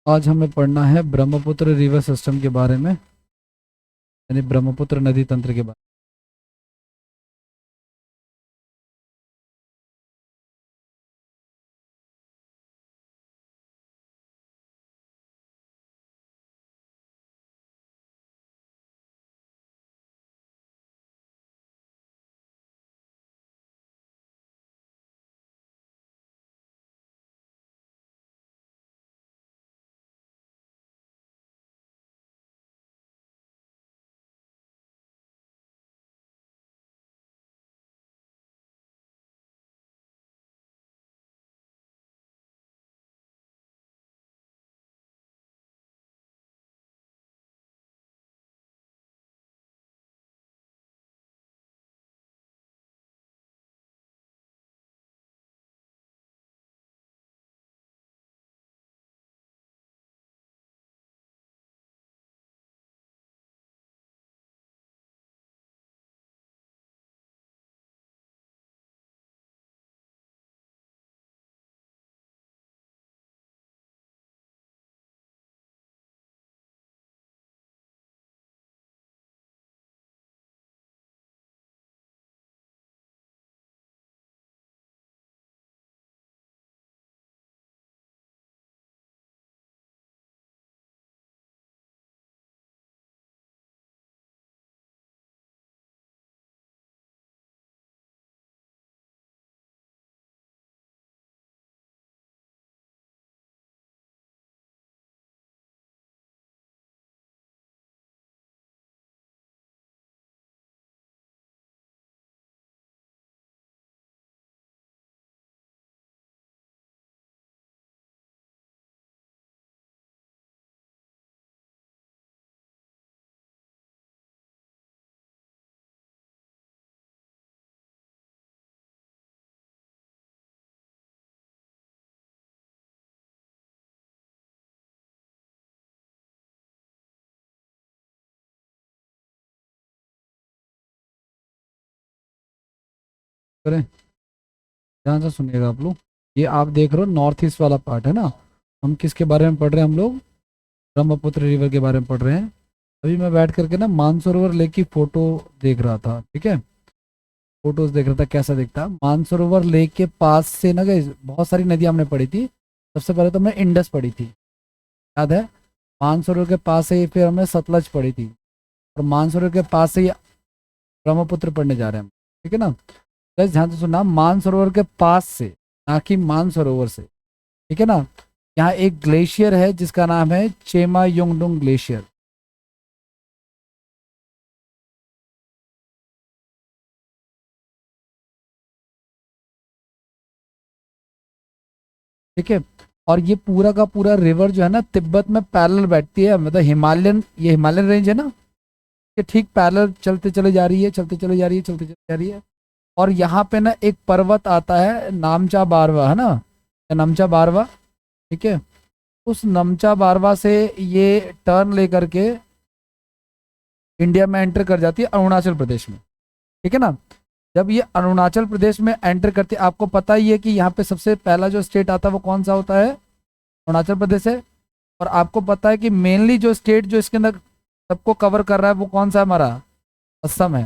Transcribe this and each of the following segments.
आज हमें पढ़ना है ब्रह्मपुत्र रिवर सिस्टम के बारे में, यानी ब्रह्मपुत्र नदी तंत्र के बारे करें। ध्यान से सुनिएगा आप लोग। ये आप देख रहे हो नॉर्थ ईस्ट वाला पार्ट है ना। हम किसके बारे में पढ़ रहे हैं? हम लोग ब्रह्मपुत्र रिवर के बारे में पढ़ रहे हैं। अभी मैं बैठ करके ना मानसरोवर लेक की फोटो देख रहा था, ठीक है। फोटोज देख रहा था कैसा दिखता है मानसरोवर लेक के पास से ना। गाइस बहुत सारी नदियां हमने पढ़ी थी। सबसे पहले तो हमने इंडस पढ़ी थी, याद है। मानसरोवर के पास से ही फिर हमने सतलज पढ़ी थी, और मानसरोवर के पास से ही ब्रह्मपुत्र पढ़ने जा रहे हैं हम, ठीक है ना। गाइस ध्यान से सुनना, मानसरोवर के पास से, ना कि मानसरोवर से, ठीक है ना। यहाँ एक ग्लेशियर है जिसका नाम है चेमा योंगडोंग ग्लेशियर, ठीक है। और ये पूरा का पूरा रिवर जो है ना तिब्बत में पैरेलल बैठती है, मतलब हिमालयन, ये हिमालयन रेंज है ना, ये ठीक पैरेलल चलते चले जा रही है, चलते चले जा रही है, चलते चले जा रही है। और यहाँ पे ना एक पर्वत आता है नामचा बारवा, है ना, या नमचा बारवा, ठीक है। उस नमचा बारवा से ये टर्न लेकर के इंडिया में एंटर कर जाती है अरुणाचल प्रदेश में, ठीक है ना। जब ये अरुणाचल प्रदेश में एंटर करती है, आपको पता ही है कि यहाँ पे सबसे पहला जो स्टेट आता है वो कौन सा होता है? अरुणाचल प्रदेश है। और आपको पता है कि मेनली जो स्टेट जो इसके अंदर सबको कवर कर रहा है वो कौन सा है हमारा? असम है।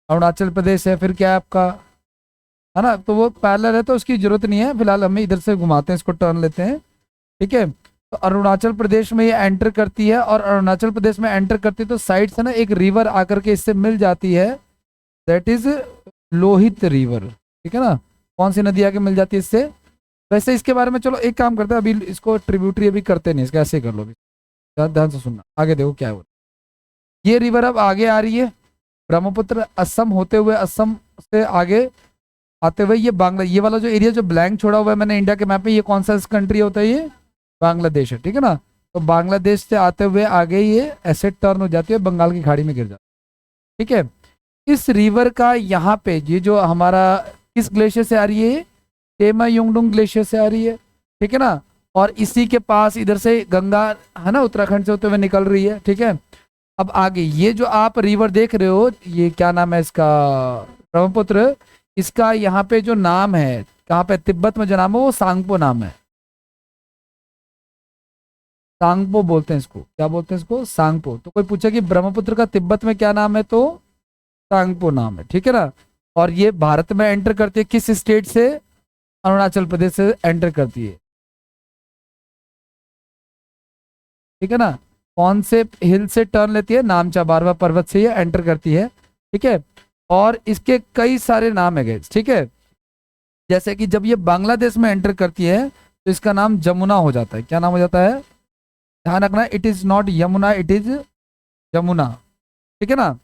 अरुणाचल प्रदेश है, फिर क्या है आपका, है ना। तो वो पैरेलल है तो उसकी जरूरत नहीं है, फिलहाल हमें इधर से घुमाते हैं, इसको टर्न लेते हैं, ठीक है। तो अरुणाचल प्रदेश में ये एंटर करती है, और अरुणाचल प्रदेश में एंटर करती है तो साइड से ना एक रिवर आकर के इससे मिल जाती है, दैट इज लोहित रिवर, ठीक है ना। कौन सी नदी आके मिल जाती है इससे? वैसे इसके बारे में चलो एक काम करते हैं, अभी इसको ट्रिब्यूटरी अभी करते नहीं, इसका ऐसे ही कर लो अभी। ध्यान से सुनना, आगे देखो क्या है। ये रिवर अब आगे आ रही है, ब्रह्मपुत्र असम होते हुए, असम से आगे आते हुए ये बांग्ला, ये वाला जो एरिया जो ब्लैंक छोड़ा हुआ है मैंने इंडिया के मैप में, ये कौन सा कंट्री होता है? ये बांग्लादेश है, ठीक है ना। तो बांग्लादेश से आते हुए आगे ये ऐसे टर्न हो जाती है, बंगाल की खाड़ी में गिर जाती है, ठीक है। इस रिवर का यहाँ पे ये जो हमारा किस ग्लेशियर से आ रही है? टेमा युंगडुंग ग्लेशियर से आ रही है, ठीक है ना। और इसी के पास इधर से गंगा, है ना, उत्तराखंड से होते हुए निकल रही है, ठीक है। अब आगे ये जो आप रिवर देख रहे हो, ये क्या नाम है इसका? ब्रह्मपुत्र। इसका यहाँ पे जो नाम है, कहाँ पे तिब्बत में जो नाम है वो सांगपो नाम है, सांगपो बोलते हैं इसको। क्या बोलते हैं इसको? सांगपो। तो कोई पूछे कि ब्रह्मपुत्र का तिब्बत में क्या नाम है, तो सांगपो नाम है, ठीक है ना। और ये भारत में एंटर करती है किस स्टेट से? अरुणाचल प्रदेश से एंटर करती है, ठीक है ना। कौन से हिल से टर्न लेती है? नामचा बारवा पर्वत से ये एंटर करती है, ठीक है। और इसके कई सारे नाम है गाइस, ठीक है। जैसे कि जब ये बांग्लादेश में एंटर करती है तो इसका नाम जमुना हो जाता है। क्या नाम हो जाता है? ध्यान रखना, it is not Yamuna, it is Jamuna, ठीक है ना।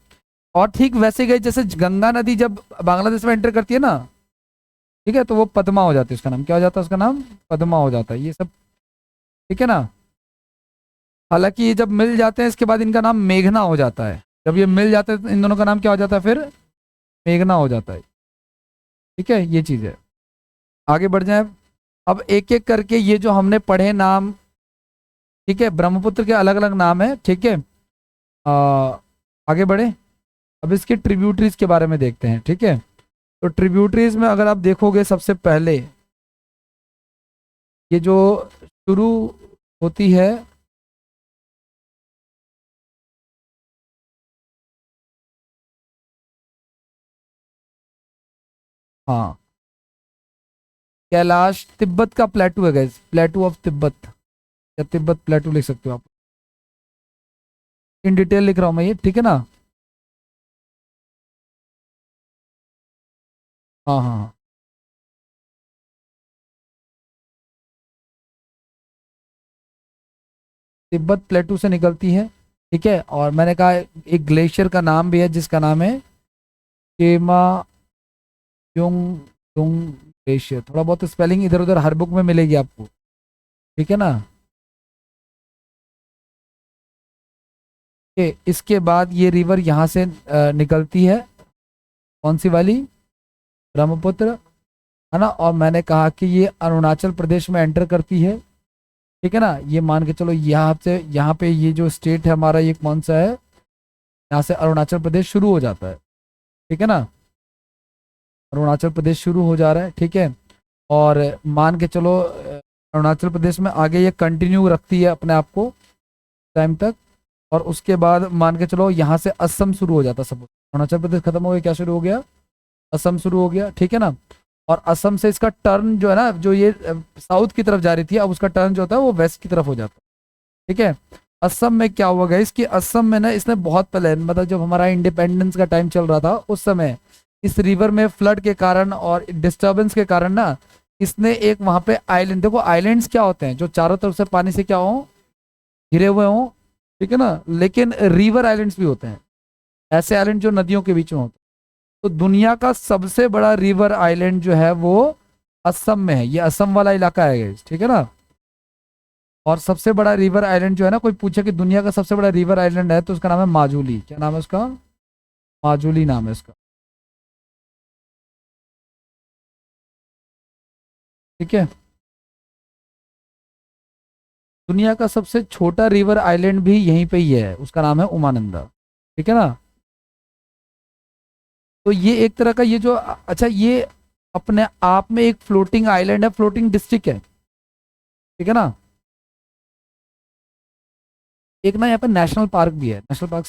और ठीक वैसे गई जैसे गंगा नदी जब बांग्लादेश में एंटर करती है ना, ठीक है, तो वो पद्मा हो जाती है, उसका नाम क्या हो जाता है? उसका नाम पद्मा हो जाता है, ये सब, ठीक है ना। हालांकि ये जब मिल जाते हैं इसके बाद इनका नाम मेघना हो जाता है। जब ये मिल जाते हैं तो इन दोनों का नाम क्या हो जाता है फिर? मेघना हो जाता है, ठीक है, ये चीज़ है। आगे बढ़ जाए। अब एक एक करके ये जो हमने पढ़े नाम, ठीक है, ब्रह्मपुत्र के अलग अलग नाम है, ठीक है। आ, आगे बढ़े। अब इसके ट्रिब्यूटरीज के बारे में देखते हैं, ठीक है। तो ट्रिब्यूटरीज में अगर आप देखोगे सबसे पहले ये जो शुरू होती है, हाँ, कैलाश तिब्बत का प्लेटू है गैस, प्लेटू ऑफ तिब्बत, या तिब्बत प्लेटू लिख सकते हो आप। इन डिटेल लिख रहा हूँ मैं ये, ठीक है ना। हाँ हाँ हाँ। तिब्बत प्लेटू से निकलती है, ठीक है। और मैंने कहा एक ग्लेशियर का नाम भी है जिसका नाम है केमा युंग युंग ग्लेशियर। थोड़ा बहुत स्पेलिंग इधर उधर हर बुक में मिलेगी आपको, ठीक है ना। इसके बाद ये रिवर यहाँ से निकलती है, कौन सी वाली? ब्रह्मपुत्र, है ना। और मैंने कहा कि ये अरुणाचल प्रदेश में एंटर करती है, ठीक है ना। ये मान के चलो यहाँ से, यहाँ पे ये जो स्टेट है हमारा ये कौन सा है? यहाँ से अरुणाचल प्रदेश शुरू हो जाता है, ठीक है ना। अरुणाचल प्रदेश शुरू हो जा रहा है, ठीक है। और मान के चलो अरुणाचल प्रदेश में आगे ये कंटिन्यू रखती है अपने आप को टाइम तक। और उसके बाद मान के चलो यहाँ से असम शुरू हो जाता है, सपोज अरुणाचल प्रदेश खत्म हो गया, क्या शुरू हो गया? असम शुरू हो गया, ठीक है ना। और असम से इसका टर्न जो है ना, जो ये साउथ की तरफ जा रही थी, अब उसका टर्न जो होता है वो वेस्ट की तरफ हो जाता है, ठीक है। असम में क्या हुआ गया, इसकी असम में ना इसने बहुत पहले, मतलब जब हमारा इंडिपेंडेंस का टाइम चल रहा था उस समय इस रिवर में फ्लड के कारण और डिस्टर्बेंस के कारण ना इसने एक वहां पे आइलैंड, देखो आइलैंड्स क्या होते हैं? जो चारों तरफ से पानी से क्या हो, घिरे हुए हों, ठीक है ना। लेकिन रिवर आइलैंड्स भी होते हैं, ऐसे आइलैंड जो नदियों के बीच में होते हैं। तो दुनिया का सबसे बड़ा रिवर आइलैंड जो है वो असम में है, ये असम वाला इलाका है guys, ठीक है ना। और सबसे बड़ा रिवर आइलैंड जो है ना, कोई पूछे कि दुनिया का सबसे बड़ा रिवर आइलैंड है तो उसका नाम है माजुली। क्या नाम है उसका? माजुली नाम है उसका, ठीक है। दुनिया का सबसे छोटा रिवर आइलैंड भी यहीं पे ही है, उसका नाम है उमानंदा, ठीक है ना। तो ये एक तरह का ये जो अच्छा ये अपने आप में एक फ्लोटिंग आइलैंड है, फ्लोटिंग डिस्ट्रिक्ट है, ठीक है ना। एक ना यहाँ पे नेशनल पार्क भी है, नेशनल पार्क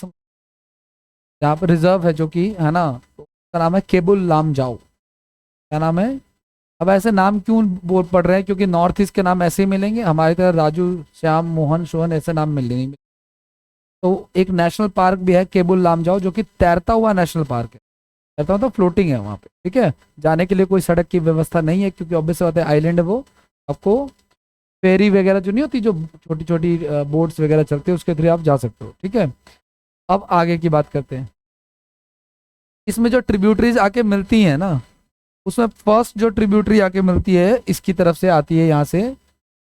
यहाँ पे रिजर्व है जो कि है ना, तो उसका नाम है केबुल लामजाओ। क्या नाम है? अब ऐसे नाम क्यों बोल पड़ रहे हैं? क्योंकि नॉर्थ ईस्ट के नाम ऐसे ही मिलेंगे हमारी तरह, राजू, श्याम, मोहन, सोहन ऐसे नाम मिलने नहीं मिलेंगे। तो एक नेशनल पार्क भी है केबुल लामजाओ, जो कि तैरता हुआ नेशनल पार्क है। तैरता मतलब फ्लोटिंग है वहाँ पे, ठीक है। जाने के लिए कोई सड़क की व्यवस्था नहीं है क्योंकि ऑब्वियस बात है आइलैंड है वो। आपको फेरी वगैरह जो नहीं होती, जो छोटी छोटी बोट्स वगैरह चलती है, उसके थ्रू आप जा सकते हो, ठीक है। अब आगे की बात करते हैं। इसमें जो ट्रिब्यूटरीज आके मिलती हैं ना, उसमें फर्स्ट जो ट्रिब्यूटरी आके मिलती है इसकी तरफ से आती है यहाँ से,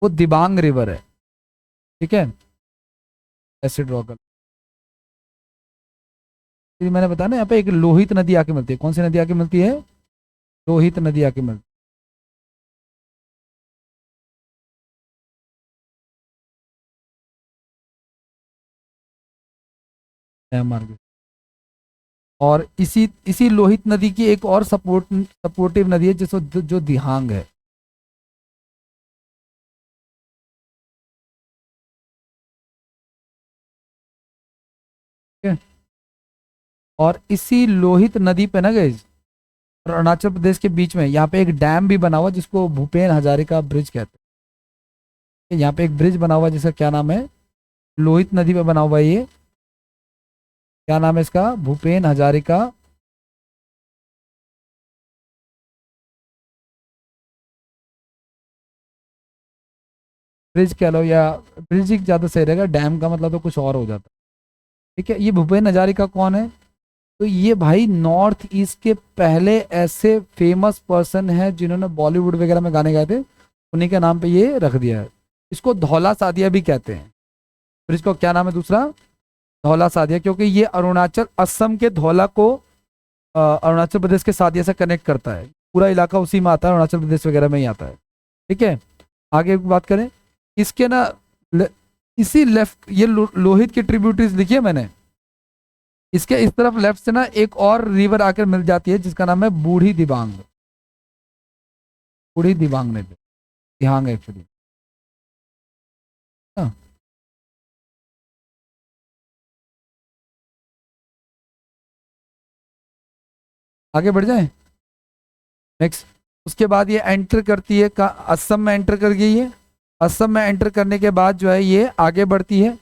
वो दिबांग रिवर है, ठीक है। ऐसे ड्रॉ कर, ये मैंने बताया ना, यहाँ पे एक लोहित नदी आके मिलती है। कौन सी नदी आके मिलती है? लोहित नदी आके मिलती है मार्ग। और इसी इसी लोहित नदी की एक और सपोर्टिव नदी है जिसको जो दिहांग है। और इसी लोहित नदी पे ना गए, अरुणाचल प्रदेश के बीच में यहाँ पे एक डैम भी बना हुआ जिसको भूपेन हजारिका ब्रिज कहते हैं। यहाँ पे एक ब्रिज बना हुआ जिसका क्या नाम है, लोहित नदी पे बना हुआ है ये, क्या नाम है इसका, भूपेन हजारिका ब्रिज कह लो, या ब्रिज ही ज़्यादा सही रहेगा, डैम का मतलब तो कुछ और हो जाता है। ठीक है, ये भूपेन हजारिका कौन है, तो ये भाई नॉर्थ ईस्ट के पहले ऐसे फेमस पर्सन हैं जिन्होंने बॉलीवुड वगैरह में गाने गाए थे, उन्हीं के नाम पे ये रख दिया है। इसको धौला सादिया भी कहते हैं। फिर इसको क्या नाम है दूसरा, धौला सादिया, क्योंकि ये अरुणाचल असम के धौला को अरुणाचल प्रदेश के सादिया से कनेक्ट करता है। पूरा इलाका उसी में आता है, अरुणाचल प्रदेश वगैरह में ही आता है। ठीक है, आगे बात करें इसके ना, इसी लेफ्ट ये लोहित की ट्रिब्यूटरीज लिखी है मैंने, इसके इस तरफ लेफ्ट से ना एक और रिवर आकर मिल जाती है जिसका नाम है बूढ़ी दिबांग। बूढ़ी दिबांग नदी, दिहांग एक्चुअली। हाँ, आगे बढ़ जाए नेक्स्ट। उसके बाद ये एंटर करती है असम में एंटर कर गई है। असम में एंटर करने के बाद जो है ये आगे बढ़ती है।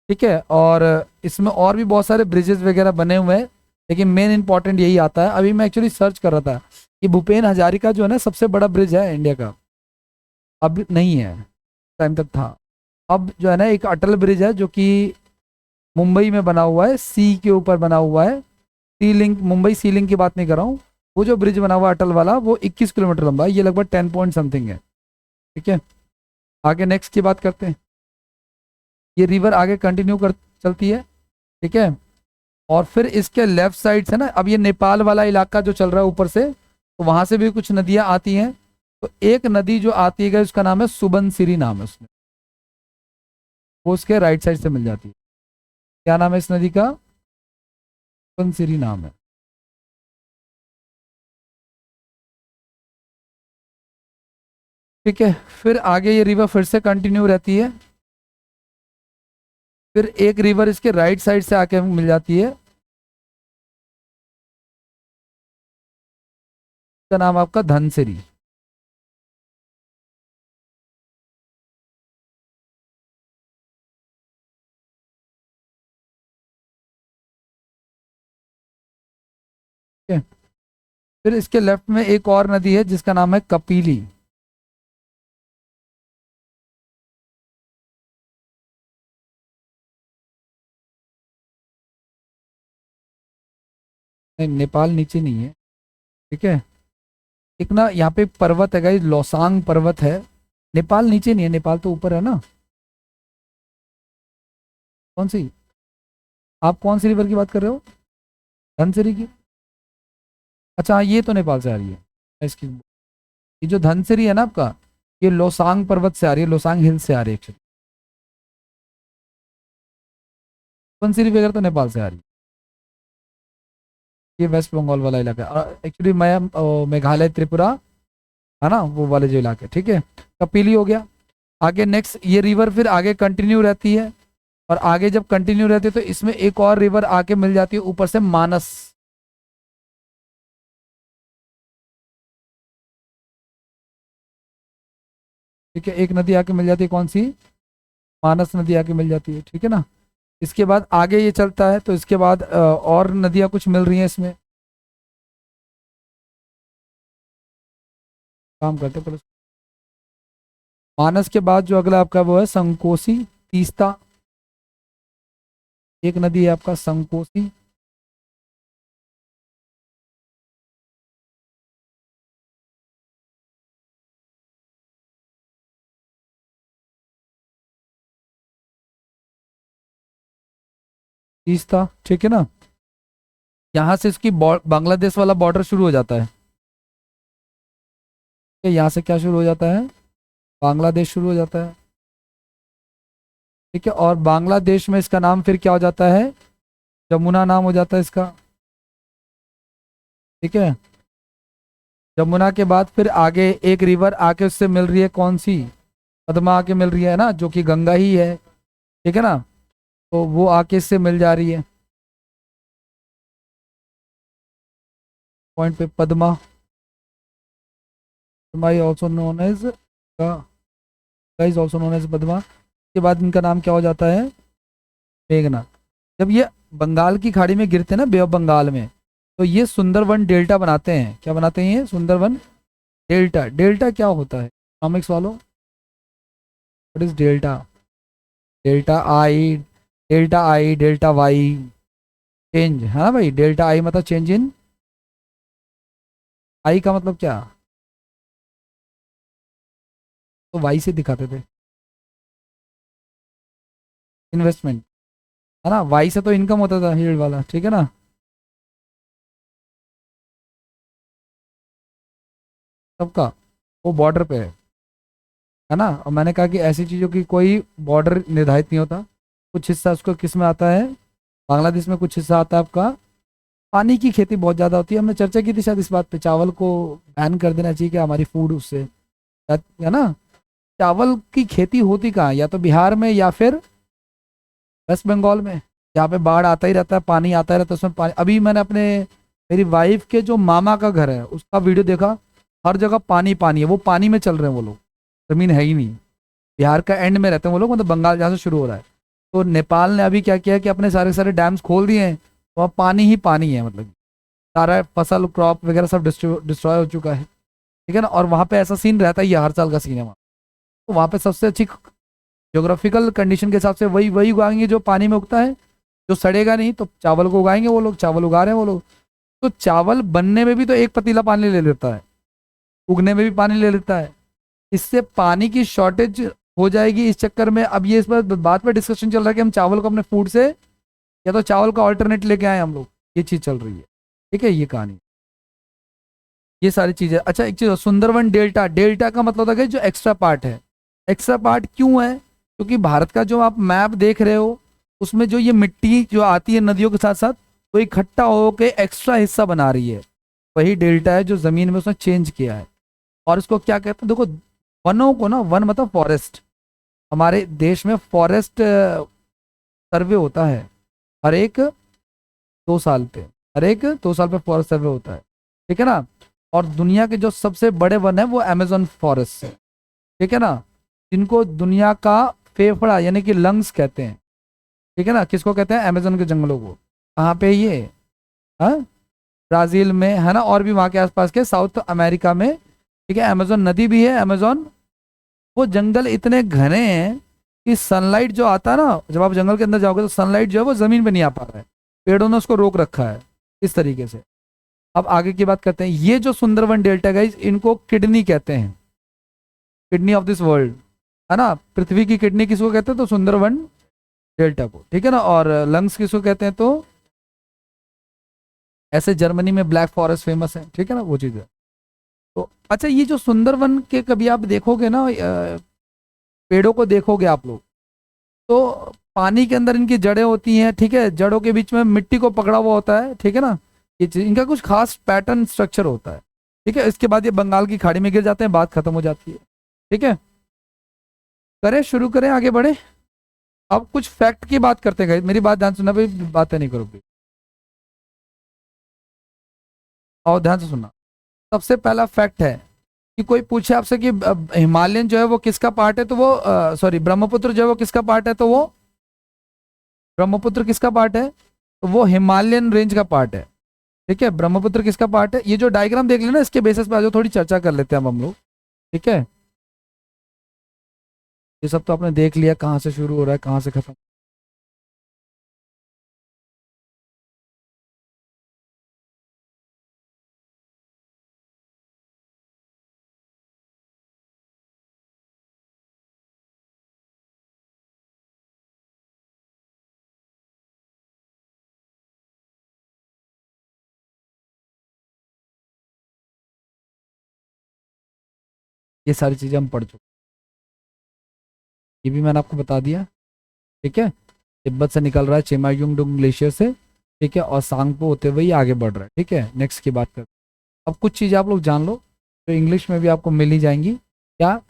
ठीक है, और इसमें और भी बहुत सारे ब्रिजेस वगैरह बने हुए हैं, लेकिन मेन इंपॉर्टेंट यही आता है। अभी मैं एक्चुअली सर्च कर रहा था कि भूपेन हजारिका जो है ना सबसे बड़ा ब्रिज है इंडिया का, अब नहीं है, टाइम तक था। अब जो है ना एक अटल ब्रिज है जो कि मुंबई में बना हुआ है, सी के ऊपर बना हुआ है। सी लिंक, मुंबई सी लिंक की बात नहीं कर रहा हूँ। वो जो ब्रिज बना हुआ है अटल वाला, वो 21 किलोमीटर लंबा है, ये लगभग 10 पॉइंट समथिंग है। ठीक है, आगे नेक्स्ट की बात करते हैं। ये रिवर आगे कंटिन्यू कर चलती है। ठीक है, और फिर इसके लेफ्ट साइड से ना, अब ये नेपाल वाला इलाका जो चल रहा है ऊपर से, तो वहां से भी कुछ नदियां आती हैं। तो एक नदी जो आती है उसका नाम है सुबनसिरी, नाम है उसमें, वो उसके राइट साइड से मिल जाती है। क्या नाम है इस नदी का, सुबनसिरी नाम है। ठीक है, फिर आगे ये रिवर फिर से कंटिन्यू रहती है। फिर एक रिवर इसके राइट साइड से आके मिल जाती है, का नाम आपका धनसिरी। ठीक है, फिर इसके लेफ्ट में एक और नदी है जिसका नाम है कपीली। नहीं, नेपाल नीचे नहीं है। ठीक है, एक ना यहाँ पे पर्वत है गाइस, लौसांग पर्वत है। नेपाल नीचे नहीं है, नेपाल तो ऊपर है ना। कौन सी, आप कौन सी रिवर की बात कर रहे हो, धनसिरी की? अच्छा हाँ, ये तो नेपाल से आ रही है इसकी। ये जो धनसिरी है ना आपका, ये लोसांग पर्वत से आ रही है, लोसांग हिल से आ रही है एक्चुअली। धनसिरी वगैरह तो नेपाल से आ रही है। ये वेस्ट बंगाल वाला इलाका है एक्चुअली, मैं मेघालय त्रिपुरा है ना, वो वाले जो इलाके। ठीक है, कपिली हो गया। आगे नेक्स्ट ये रिवर फिर आगे कंटिन्यू रहती है, और आगे जब कंटिन्यू रहती है तो इसमें एक और रिवर आके मिल जाती है ऊपर से, मानस। ठीक है, एक नदी आके मिल जाती है, कौन सी, मानस नदी आके मिल जाती है। ठीक है ना, इसके बाद आगे ये चलता है तो इसके बाद और नदियाँ कुछ मिल रही हैं इसमें। काम करते हैं पहले। मानस के बाद जो अगला आपका वो है संकोसी, तीस्ता। एक नदी है आपका संकोसी। तीस्ता, ठीक है ना, यहाँ से इसकी बांग्लादेश वाला बॉर्डर शुरू हो जाता है। यहाँ से क्या शुरू हो जाता है, बांग्लादेश शुरू हो जाता है। ठीक है, और बांग्लादेश में इसका नाम फिर क्या हो जाता है, जमुना नाम हो जाता है इसका। ठीक है, जमुना के बाद फिर आगे एक रिवर आके उससे मिल रही है, कौन सी, पद्मा आके मिल रही है ना, जो कि गंगा ही है। ठीक है ना, तो वो आके इससे मिल जा रही है। पॉइंट पे Padma, Padma also known as, is also known as Padma. के बाद इनका नाम क्या हो जाता है, मेघना। जब ये बंगाल की खाड़ी में गिरते हैं ना, बे ऑफ बंगाल में, तो ये सुंदरवन डेल्टा बनाते हैं। क्या बनाते हैं ये, सुंदरवन डेल्टा। डेल्टा क्या होता है इकोनॉमिक्स वालों, what is delta? Delta I, delta I, delta Y, change है ना भाई। डेल्टा आई मतलब चेंज इन, आई का मतलब क्या, तो वाई से दिखाते थे, इन्वेस्टमेंट है ना। वाई से तो इनकम होता था, यील्ड वाला, ठीक है ना। सबका वो बॉर्डर पे है ना। और मैंने कहा कि ऐसी चीज़ों की कोई बॉर्डर निर्धारित नहीं होता। कुछ हिस्सा उसको किस में आता है, बांग्लादेश में, कुछ हिस्सा आता है आपका। पानी की खेती बहुत ज़्यादा होती है, हमने चर्चा की थी शायद इस बात पे, चावल को बैन कर देना चाहिए क्या हमारी फूड उससे, है ना। चावल की खेती होती कहाँ, या तो बिहार में या फिर वेस्ट बंगाल में, जहाँ पे बाढ़ आता ही रहता है, पानी आता ही रहता है उसमें पानी। अभी मैंने अपने, मेरी वाइफ के जो मामा का घर है उसका वीडियो देखा, हर जगह पानी पानी है, वो पानी में चल रहे हैं वो लोग, ज़मीन है ही नहीं। बिहार का एंड में रहते हैं वो लोग, मतलब बंगाल जहाँ से शुरू हो रहा है। तो नेपाल ने अभी क्या किया कि अपने सारे सारे डैम्स खोल दिए हैं, तो अब पानी ही पानी है, मतलब सारा फसल क्रॉप वगैरह सब डिस्ट्रॉय हो चुका है, ठीक है ना। और वहाँ पे ऐसा सीन रहता ही है, हर साल का सीन है वहाँ। तो वहाँ पे सबसे अच्छी ज्योग्राफिकल कंडीशन के हिसाब से वही वही उगाएंगे जो पानी में उगता है, जो सड़ेगा नहीं, तो चावल को उगाएंगे वो लोग, चावल उगा रहे हैं वो लोग। तो चावल बनने में भी तो एक पतीला पानी ले लेता है, उगने में भी पानी ले लेता है। इससे पानी की शॉर्टेज हो जाएगी इस चक्कर में। अब ये इस पर बात पर डिस्कशन चल रहा है कि हम चावल को अपने फूड से, या तो चावल का ऑल्टरनेट लेके आए हम लोग, ये चीज़ चल रही है, ठीक है। ये कहानी, ये सारी चीज़ें। अच्छा एक चीज़, सुंदरवन डेल्टा, डेल्टा का मतलब होता है कि जो एक्स्ट्रा पार्ट है। एक्स्ट्रा पार्ट क्यों है, क्योंकि भारत का जो आप मैप देख रहे हो उसमें जो ये मिट्टी जो आती है नदियों के साथ साथ, वो इकट्ठा होकर एक्स्ट्रा हिस्सा बना रही है, वही डेल्टा है जो ज़मीन में उसने चेंज किया है। और इसको क्या कहते हैं, देखो वनों को ना, वन मतलब फॉरेस्ट, हमारे देश में फॉरेस्ट सर्वे होता है हर एक 2 साल पे, हर एक 2 साल पे फॉरेस्ट सर्वे होता है, ठीक है ना। और दुनिया के जो सबसे बड़े वन है वो अमेजोन फॉरेस्ट है, ठीक है ना, जिनको दुनिया का फेफड़ा यानी कि लंग्स कहते हैं, ठीक है ना। किसको कहते हैं, अमेजोन के जंगलों को। कहाँ पे ये, हाँ, ब्राज़ील में है ना, और भी वहाँ के आसपास के साउथ अमेरिका में, ठीक है। अमेजोन नदी भी है, अमेजोन। वो जंगल इतने घने हैं कि सनलाइट जो आता है ना, जब आप जंगल के अंदर जाओगे तो सनलाइट जो है वो ज़मीन पे नहीं आ पा रहा है, पेड़ों ने उसको रोक रखा है इस तरीके से। अब आगे की बात करते हैं, ये जो सुंदरवन डेल्टा गाइस, इनको किडनी कहते हैं, किडनी ऑफ दिस वर्ल्ड, है ना। पृथ्वी की किडनी किसको कहते हैं, तो सुंदरवन डेल्टा को, ठीक है ना। और लंग्स किसको कहते हैं, तो ऐसे जर्मनी में ब्लैक फॉरेस्ट फेमस है, ठीक है ना, वो चीज़ है। तो अच्छा, ये जो सुंदरवन के कभी आप देखोगे ना, पेड़ों को देखोगे आप लोग, तो पानी के अंदर इनकी जड़ें होती हैं, ठीक है, जड़ों के बीच में मिट्टी को पकड़ा हुआ होता है, ठीक है ना। ये चीज, इनका कुछ खास पैटर्न स्ट्रक्चर होता है, ठीक है। इसके बाद ये बंगाल की खाड़ी में गिर जाते हैं, बात खत्म हो जाती है, ठीक है। करें, शुरू करें, आगे बढ़े। अब कुछ फैक्ट की बात करते हैं, मेरी बात ध्यान सुनना भाई, बातें नहीं करो भाई, और ध्यान से सुनना। सबसे पहला फैक्ट है कि कोई पूछे आपसे कि हिमालयन जो है वो किसका पार्ट है, तो वो सॉरी, ब्रह्मपुत्र जो है वो किसका पार्ट है, तो वो ब्रह्मपुत्र किसका पार्ट है, तो वो हिमालयन रेंज का पार्ट है, ठीक है। ब्रह्मपुत्र किसका पार्ट है, ये जो डायग्राम देख लेना, इसके बेसिस पे आज थोड़ी चर्चा कर लेते हैं हम लोग, ठीक है। ये सब तो आपने देख लिया, कहाँ से शुरू हो रहा है कहाँ से खत्म। ये सारी चीज़ें हम पढ़ चुके, ये भी मैंने आपको बता दिया, ठीक है। तिब्बत से निकल रहा है चेमायुंगडुंग ग्लेशियर से, ठीक है, और सांगपो होते हुए ही आगे बढ़ रहा है, ठीक है। नेक्स्ट की बात करते हैं। अब कुछ चीज़ें आप लोग जान लो जो इंग्लिश में भी आपको मिल ही जाएंगी। क्या,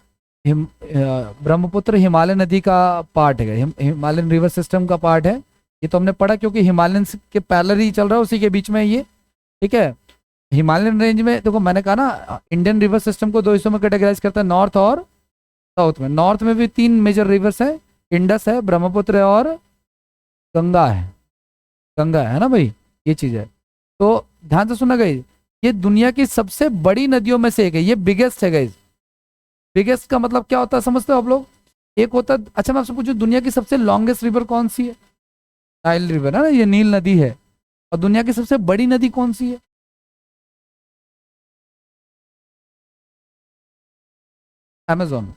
ब्रह्मपुत्र हिमालय नदी का पार्ट है, हिमालयन रिवर सिस्टम का पार्ट है। ये तो हमने पढ़ा क्योंकि हिमालयन के पैरेलल ही चल रहा है, उसी के बीच में ये, ठीक है। हिमालयन रेंज में देखो मैंने कहा ना, इंडियन रिवर सिस्टम को दो हिस्सों में कैटेगराइज करता है, नॉर्थ और साउथ में। नॉर्थ में भी तीन मेजर रिवर्स हैं, इंडस है, ब्रह्मपुत्र है और गंगा है। गंगा है ना भाई, ये चीज़ है। तो ध्यान से सुना गई, ये दुनिया की सबसे बड़ी नदियों में से एक है, ये बिगेस्ट है गाइज। बिगेस्ट का मतलब क्या होता है समझते हो आप लोग? एक होता है, अच्छा मैं आपसे पूछूं, दुनिया की सबसे लॉन्गेस्ट रिवर कौन सी है? नाइल रिवर है ना, ये नील नदी है। और दुनिया की सबसे बड़ी नदी कौन सी है? अमेजोन।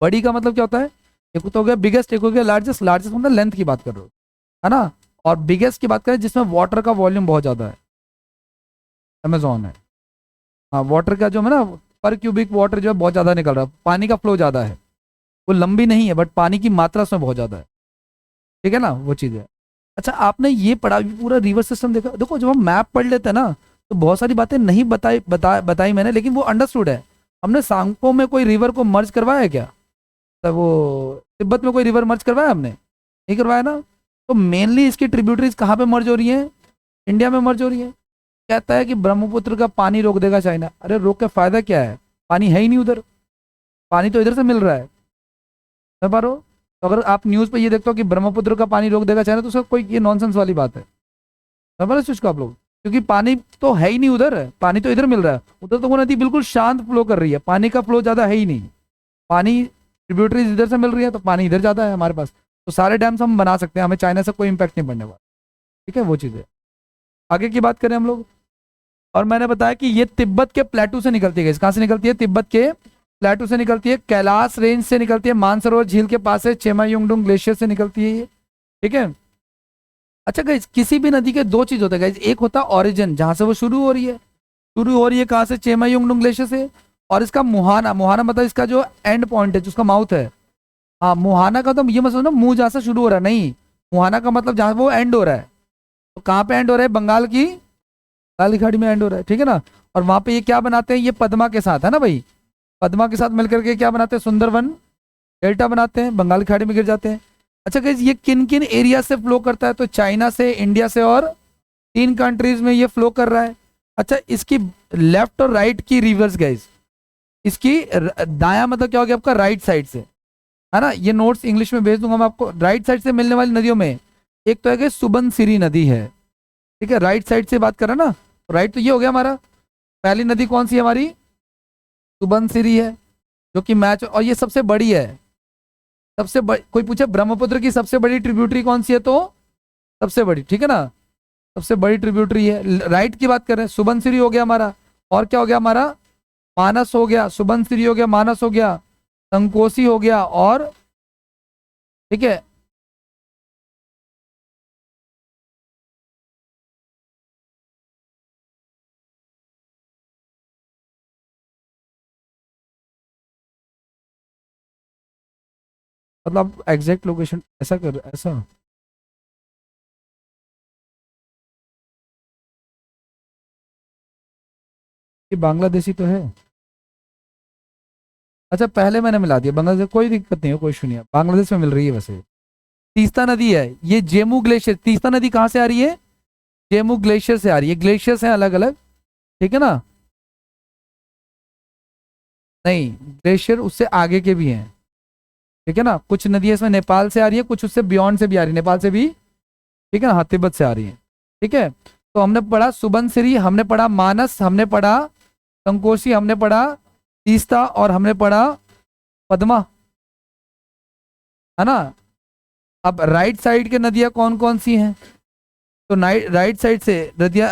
बड़ी का मतलब क्या होता है? एक तो हो गया बिगेस्ट, एक हो गया लार्जेस्ट। लार्जेस्ट मतलब लेंथ की बात कर रहे हो, है ना। और बिगेस्ट की बात करें जिसमें वाटर का वॉल्यूम बहुत ज़्यादा है, अमेजोन है। हाँ, वाटर का जो है ना, पर क्यूबिक वाटर जो है बहुत ज़्यादा निकल रहा है, पानी का फ्लो ज़्यादा है। वो लंबी नहीं है बट पानी की मात्रा उसमें बहुत ज़्यादा है, ठीक है ना, वो चीज़ है। अच्छा आपने ये पढ़ा, पूरा रिवर सिस्टम देखा? देखो जब हम मैप पढ़ लेते हैं ना, तो बहुत सारी बातें नहीं बताई मैंने, लेकिन वो अंडरस्टूड है। हमने सांगपो में कोई रिवर को मर्ज करवाया है क्या? तो वो तिब्बत में कोई रिवर मर्ज करवाया हमने? नहीं करवाया ना। तो मेनली इसकी ट्रिब्यूटरीज कहाँ पे मर्ज हो रही हैं? इंडिया में मर्ज हो रही है। कहता है कि ब्रह्मपुत्र का पानी रोक देगा चाइना। अरे रोक के फायदा क्या है? पानी है ही नहीं उधर, पानी तो इधर से मिल रहा है। समझ पा रहे हो? तो अगर आप न्यूज़ पे ये देखते हो कि ब्रह्मपुत्र का पानी रोक देगा चाइना, तो उसका कोई ये नॉनसेंस वाली बात है। समझ पा रहे हो इस चीज़ को आप लोग? क्योंकि पानी तो है ही नहीं उधर, है पानी तो इधर मिल रहा है। उधर तो वो नदी बिल्कुल शांत फ्लो कर रही है, पानी का फ्लो ज़्यादा है ही नहीं। पानी ट्रिब्यूटरीज इधर से मिल रही है तो पानी इधर ज़्यादा है हमारे पास। तो सारे डैम्स हम बना सकते हैं, हमें चाइना से कोई इम्पैक्ट नहीं पड़ने वाला। ठीक है, वो चीज़ है। आगे की बात करें हम लोग, और मैंने बताया कि ये तिब्बत के प्लेटू से निकलती है। कहाँ से निकलती है? तिब्बत के प्लेटू से निकलती है, कैलाश रेंज से निकलती है, मानसरोवर झील के पास है, चेमायुंगडुंग ग्लेशियर से निकलती है ये। ठीक है। अच्छा गाइज, किसी भी नदी के दो चीज होते हैं गाइज, एक होता है ऑरिजिन जहां से वो शुरू हो रही है। शुरू हो रही है कहाँ से? चेमायुंगडुंग ग्लेशियर से। और इसका मुहाना, मुहाना मतलब इसका जो एंड पॉइंट है, जिसका माउथ है। हाँ, मुहाना का तो ये मत समझो मुंह जहाँ से शुरू हो रहा है, नहीं। मुहाना का मतलब जहाँ वो एंड हो रहा है। तो कहाँ पे एंड हो रहा है? बंगाल की खाड़ी में एंड हो रहा है, ठीक है ना। और वहां पे ये क्या बनाते हैं? ये पद्मा के साथ, है ना भाई, पद्मा के साथ मिलकर के क्या बनाते हैं? सुंदरवन डेल्टा बनाते हैं, बंगाल की खाड़ी में गिर जाते हैं। अच्छा गाइज, ये किन किन एरिया से फ्लो करता है? तो चाइना से, इंडिया से, और तीन कंट्रीज में ये फ्लो कर रहा है। अच्छा, इसकी लेफ्ट और राइट की रिवर्स गाइज, इसकी दाया मतलब क्या हो गया आपका? राइट साइड से, है ना। ये नोट्स इंग्लिश में भेज दूंगा मैं आपको। राइट साइड से मिलने वाली नदियों में एक तो है कि सुबनसिरी नदी है, ठीक है, राइट साइड से बात कर रहे हैं ना। राइट तो ये हो गया हमारा। पहली नदी कौन सी है हमारी? सुबनसिरी है, जो कि मैच, और ये सबसे बड़ी है। सबसे बड़ी, कोई पूछे ब्रह्मपुत्र की सबसे बड़ी ट्रिब्यूटरी कौन सी है, तो सबसे बड़ी, ठीक है ना, सबसे बड़ी ट्रिब्यूटरी है। राइट की बात कर रहे हैं, सुबनसिरी हो गया हमारा। और क्या हो गया हमारा? मानस हो गया, सुबनसिरी हो गया, मानस हो गया, संकोसी हो गया, और ठीक है। मतलब एग्जैक्ट लोकेशन ऐसा कर, ऐसा। ये बांग्लादेशी तो है। अच्छा पहले मैंने मिला दिया बांग्लादेश, कोई दिक्कत नहीं है, कोई इशू नहीं है, बांग्लादेश में मिल रही है वैसे। तीस्ता नदी है ये, जेमू ग्लेशियर। तीस्ता नदी कहाँ से आ रही है? जेमू ग्लेशियर से आ रही है। ग्लेशियर्स हैं अलग अलग, ठीक है ना। नहीं, ग्लेशियर उससे आगे के भी हैं, ठीक है ना। कुछ नदियाँ इसमें नेपाल से आ रही है, कुछ उससे बियॉन्ड से भी आ रही है, नेपाल से भी, ठीक है ना, हाँ तिब्बत से आ रही है। ठीक है। तो हमने पढ़ा सुबनसिरी, हमने पढ़ा मानस, हमने पढ़ा संकोशी, हमने पढ़ा तीस्ता, और हमने पढ़ा पद्मा, है ना। अब राइट साइड के नदियाँ कौन कौन सी हैं? तो राइट साइड से नदियाँ,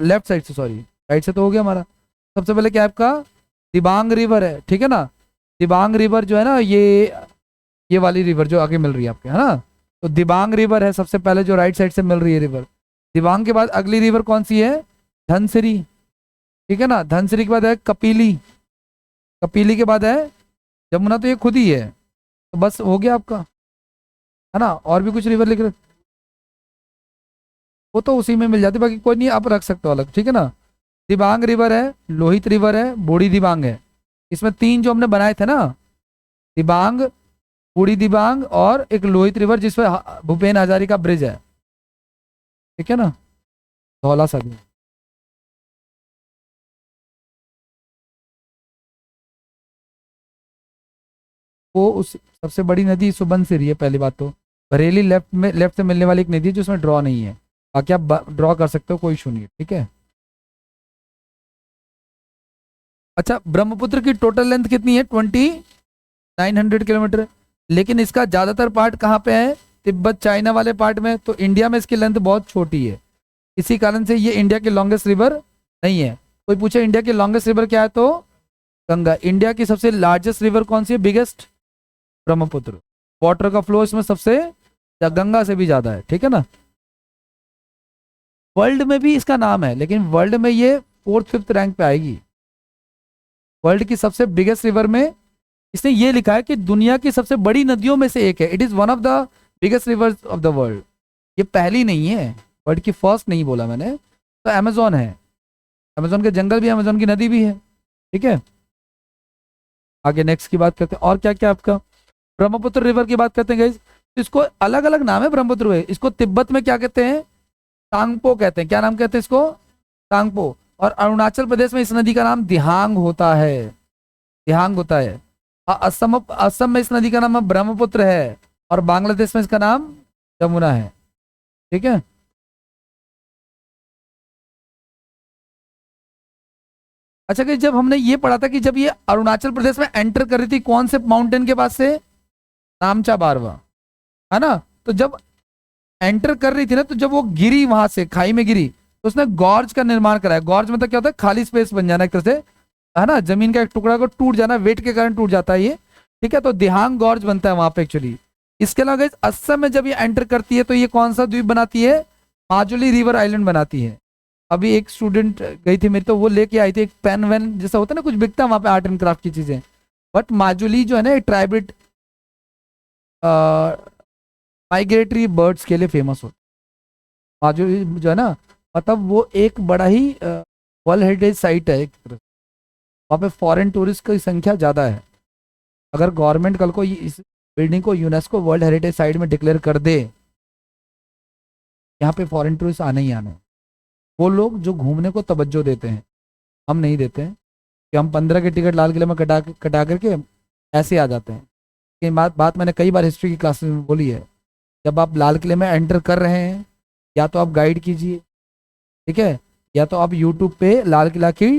लेफ्ट साइड से, सॉरी, राइट से तो हो गया हमारा। सबसे पहले क्या है आपका? दिबांग रिवर है, ठीक है ना। दिबांग रिवर जो है ना, ये वाली रिवर जो आगे मिल रही है आपके, है ना। तो दिबांग रिवर है सबसे पहले जो राइट साइड से मिल रही है रिवर। दिबांग के बाद अगली रिवर कौन सी है? धनसिरी, ठीक है ना। धनसिरी के बाद है कपिली, कपिली के बाद है यमुना, तो ये खुद ही है। तो बस हो गया आपका, है ना। और भी कुछ रिवर लिख रहे, वो तो उसी में मिल जाती, बाकी कोई नहीं, आप रख सकते हो अलग, ठीक है ना। दिबांग रिवर है, लोहित रिवर है, बूढ़ी दिबांग है। इसमें तीन जो हमने बनाए थे ना, दिबांग, बूढ़ी दिबांग, और एक लोहित रिवर जिसमें भूपेन हजारिका ब्रिज है, ठीक है ना, धौला सा भी। वो उस सबसे बड़ी नदी सुबनसिरी है पहली बात तो। बरेली लेफ्ट से मिलने वाली एक नदी है जो उसमें ड्रॉ नहीं है, बाकी आप ड्रॉ कर सकते हो, कोई इशू नहीं है, ठीक है। अच्छा, ब्रह्मपुत्र की टोटल लेंथ कितनी है? 2900 किलोमीटर। लेकिन इसका ज़्यादातर पार्ट कहाँ पे है? तिब्बत चाइना वाले पार्ट में। तो इंडिया में इसकी लेंथ बहुत छोटी है, इसी कारण से ये इंडिया की लॉन्गेस्ट रिवर नहीं है। कोई पूछे इंडिया की लॉन्गेस्ट रिवर क्या है तो गंगा। इंडिया की सबसे लार्जेस्ट रिवर कौन सी है? बिगेस्ट ब्रह्मपुत्र। वाटर का फ्लो इसमें सबसे गंगा से भी ज्यादा है, ठीक है ना। वर्ल्ड में भी इसका नाम है, लेकिन वर्ल्ड में ये 4th 5th रैंक पे आएगी। वर्ल्ड की सबसे बिगेस्ट रिवर में इसने ये लिखा है कि दुनिया की सबसे बड़ी नदियों में से एक है। It is one of the biggest reverse of the world. ये पहली नहीं है, वर्ल्ड की फर्स्ट नहीं बोला मैंने। तो अमेजोन है, अमेजोन के जंगल भी, अमेजोन की नदी भी है, ठीक है। आगे नेक्स्ट की बात करते हैं। और क्या क्या आपका ब्रह्मपुत्र रिवर की बात करते हैं गाइस। इसको अलग अलग नाम है ब्रह्मपुत्र रिवर। इसको तिब्बत में क्या कहते हैं? तांगपो कहते हैं। क्या नाम कहते हैं इसको? तांगपो। और अरुणाचल प्रदेश में इस नदी का नाम दिहांग होता है, दिहांग होता है। असम असम में इस नदी का नाम ब्रह्मपुत्र है, और बांग्लादेश में इसका नाम यमुना है, ठीक है। अच्छा कि जब हमने ये पढ़ा था कि जब ये अरुणाचल प्रदेश में एंटर कर रही थी कौन से माउंटेन के पास से? नामचा बारवा, है ना। तो जब एंटर कर रही थी ना, तो जब वो गिरी वहां से खाई में गिरी, तो उसने गॉर्ज का निर्माण कराया। गॉर्ज मतलब क्या होता है? खाली स्पेस बन जाना एक तरह से, है ना, जमीन का एक टुकड़ा को टूट जाना, वेट के कारण टूट जाता है ये, ठीक है। तो दिहांग गॉर्ज बनता है वहां पे एक्चुअली। इसके अलावा guys, असम में जब ये एंटर करती है तो ये कौन सा द्वीप बनाती है? माजुली रिवर आइलैंड बनाती है। अभी एक स्टूडेंट गई थी मेरी, तो वो लेके आई थी एक पेन वेन जैसा होता है ना, कुछ बिकता है वहां पे आर्ट एंड क्राफ्ट की चीजें। बट माजुली जो है ना, ट्राइब्रेड माइग्रेटरी बर्ड्स के लिए फेमस होता है माजुली जो है ना। मतलब वो एक बड़ा ही वर्ल्ड हेरिटेज साइट है एक तरह से। वहाँ पे फॉरेन टूरिस्ट की संख्या ज़्यादा है। अगर गवर्नमेंट कल को इस बिल्डिंग को यूनेस्को वर्ल्ड हेरिटेज साइट में डिक्लेयर कर दे, यहाँ पे फॉरेन टूरिस्ट आने ही आने। वो लोग जो घूमने को तवज्जो देते हैं, हम नहीं देते हैं कि हम 15 के टिकट लाल किले में कटा करके ऐसे आ जाते हैं। ये बात मैंने कई बार हिस्ट्री की क्लासेस में बोली है। जब आप लाल किले में एंटर कर रहे हैं, या तो आप गाइड कीजिए, ठीक है, या तो आप यूट्यूब पे लाल किला की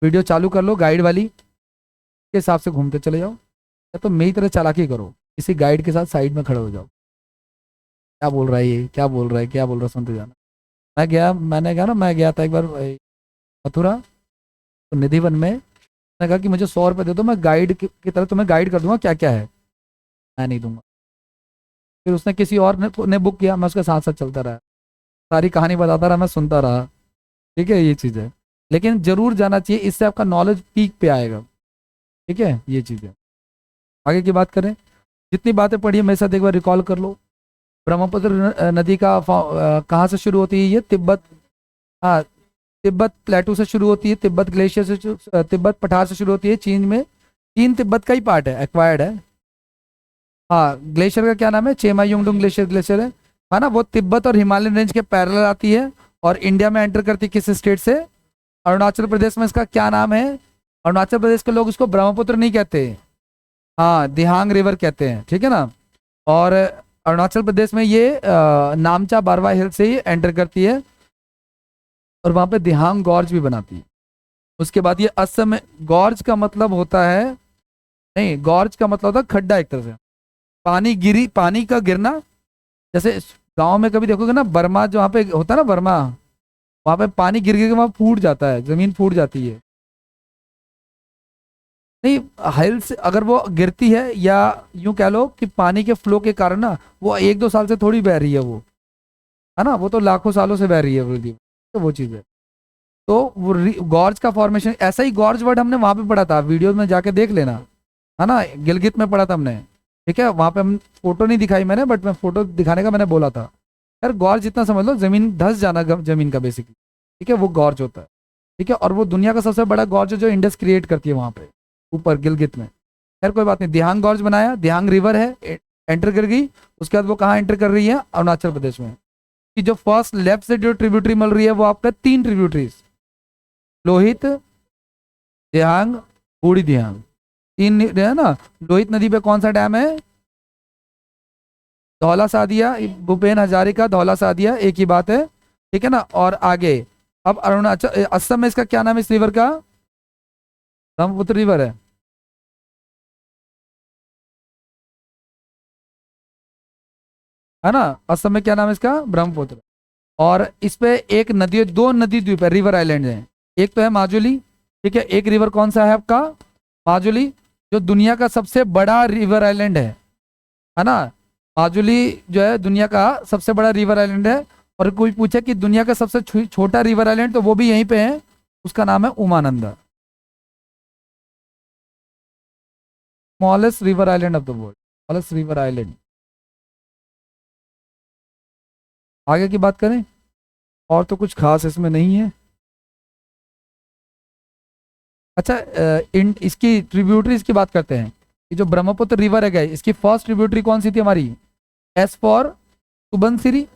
वीडियो चालू कर लो गाइड वाली, के हिसाब से घूमते चले जाओ, या तो मेरी तरह चालाकी करो, किसी गाइड के साथ साइड में खड़े हो जाओ। क्या बोल रहा है ये, क्या बोल रहा है, क्या बोल रहा है, सुनते जाना। मैं गया था एक बार मथुरा, तो निधिवन में। मैंने कहा कि मुझे 100 रुपये दे दो, मैं गाइड की तरह तुम्हें गाइड कर दूंगा क्या क्या है। मैं नहीं दूंगा। फिर उसने किसी और ने बुक किया, मैं उसके साथ साथ चलता रहा, सारी कहानी बताता रहा, मैं सुनता रहा, ठीक है। ये चीज़ है, लेकिन जरूर जाना चाहिए, इससे आपका नॉलेज पीक पे आएगा, ठीक है। ये चीज़ है। आगे की बात करें, जितनी बातें पढ़ी है मेरे साथ एक बार रिकॉल कर लो। ब्रह्मपुत्र नदी का कहाँ से शुरू होती है? ये तिब्बत, हाँ, तिब्बत प्लेटू से शुरू होती है, तिब्बत ग्लेशियर से तिब्बत पठार से शुरू होती है चीन में। चीन तिब्बत का ही पार्ट है, एक्वायर्ड है। हाँ, ग्लेशियर का क्या नाम है? चेमायुंगडुंग ग्लेशियर, ग्लेशियर है ना। वो तिब्बत और हिमालयन रेंज के पैरेलल आती है, और इंडिया में एंटर करती है किस स्टेट से? अरुणाचल प्रदेश में। इसका क्या नाम है? अरुणाचल प्रदेश के लोग इसको ब्रह्मपुत्र नहीं कहते, हाँ, दिहांग रिवर कहते हैं, ठीक है ना। और अरुणाचल प्रदेश में ये नामचा बारवा हिल से ही एंटर करती है, और वहाँ पे दिहांग गॉर्ज भी बनाती है। उसके बाद ये असम में, गॉर्ज का मतलब होता है, नहीं, गॉर्ज का मतलब होता है खड्डा एक तरह से, पानी का गिरना। जैसे गांव में कभी देखोगे ना, बर्मा जो वहाँ पे होता है ना, बर्मा, वहाँ पे पानी गिर गिर के वहाँ फूट जाता है, जमीन फूट जाती है। नहीं, हिल से अगर वो गिरती है, या यूं कह लो कि पानी के फ्लो के कारण ना, वो 1-2 साल से थोड़ी बह रही है वो, है ना, वो तो लाखों सालों से बह रही है वो नदी। तो वो चीज़ है। तो वो गॉर्ज का फॉर्मेशन, ऐसा ही गॉर्ज वर्ड हमने वहाँ पे पढ़ा था, वीडियो में जाके देख लेना, है ना, गिलगित में पढ़ा था हमने, ठीक है। वहाँ पे हम फोटो नहीं दिखाई मैंने, बट मैं फोटो दिखाने का मैंने बोला था। यार गॉर्ज जितना समझ लो, जमीन धस जाना जमीन का बेसिकली, ठीक है, वो गॉर्ज होता है, ठीक है। और वो दुनिया का सबसे बड़ा गॉर्ज है जो इंडस क्रिएट करती है वहाँ पे ऊपर गिलगित में। खैर कोई बात नहीं, दिहांग गॉर्ज बनाया, दिहांग रिवर है, एंटर कर गई। उसके बाद वो कहाँ एंटर कर रही है? अरुणाचल प्रदेश में। कि जो फर्स्ट लेफ्ट से जो ट्रिब्यूटरी मिल रही है, वो आपका 3 ट्रिब्यूटरीज, लोहित, दिहांग, बूढ़ी दिहांग, तीन है ना। लोहित नदी पे कौन सा डैम है? धौला सादिया, भूपेन हजारिका धौला सादिया, एक ही बात है। ठीक है ना। और आगे अब अरुणाचल असम में इसका क्या नाम है इस रिवर का? ब्रह्मपुत्र रिवर है ना। असम में क्या नाम है इसका? ब्रह्मपुत्र। और इस पे एक नदी, दो नदी द्वीप है, रिवर आइलैंड है। एक तो है माजुली, ठीक है। एक रिवर कौन सा है आपका? माजुली, जो दुनिया का सबसे बड़ा रिवर आइलैंड है ना। माजुली जो है दुनिया का सबसे बड़ा रिवर आइलैंड है। और कोई पूछे कि दुनिया का सबसे छोटा रिवर आइलैंड, तो वो भी यहीं पे है, उसका नाम है Umananda. Smallest river island of the world, smallest river island. आगे की बात करें, और तो कुछ खास इसमें नहीं है। अच्छा, इसकी ट्रिब्यूटरीज की बात करते हैं। ये जो ब्रह्मपुत्र रिवर है गए, इसकी फर्स्ट ट्रिब्यूटरी कौन सी थी हमारी? S for Subansiri.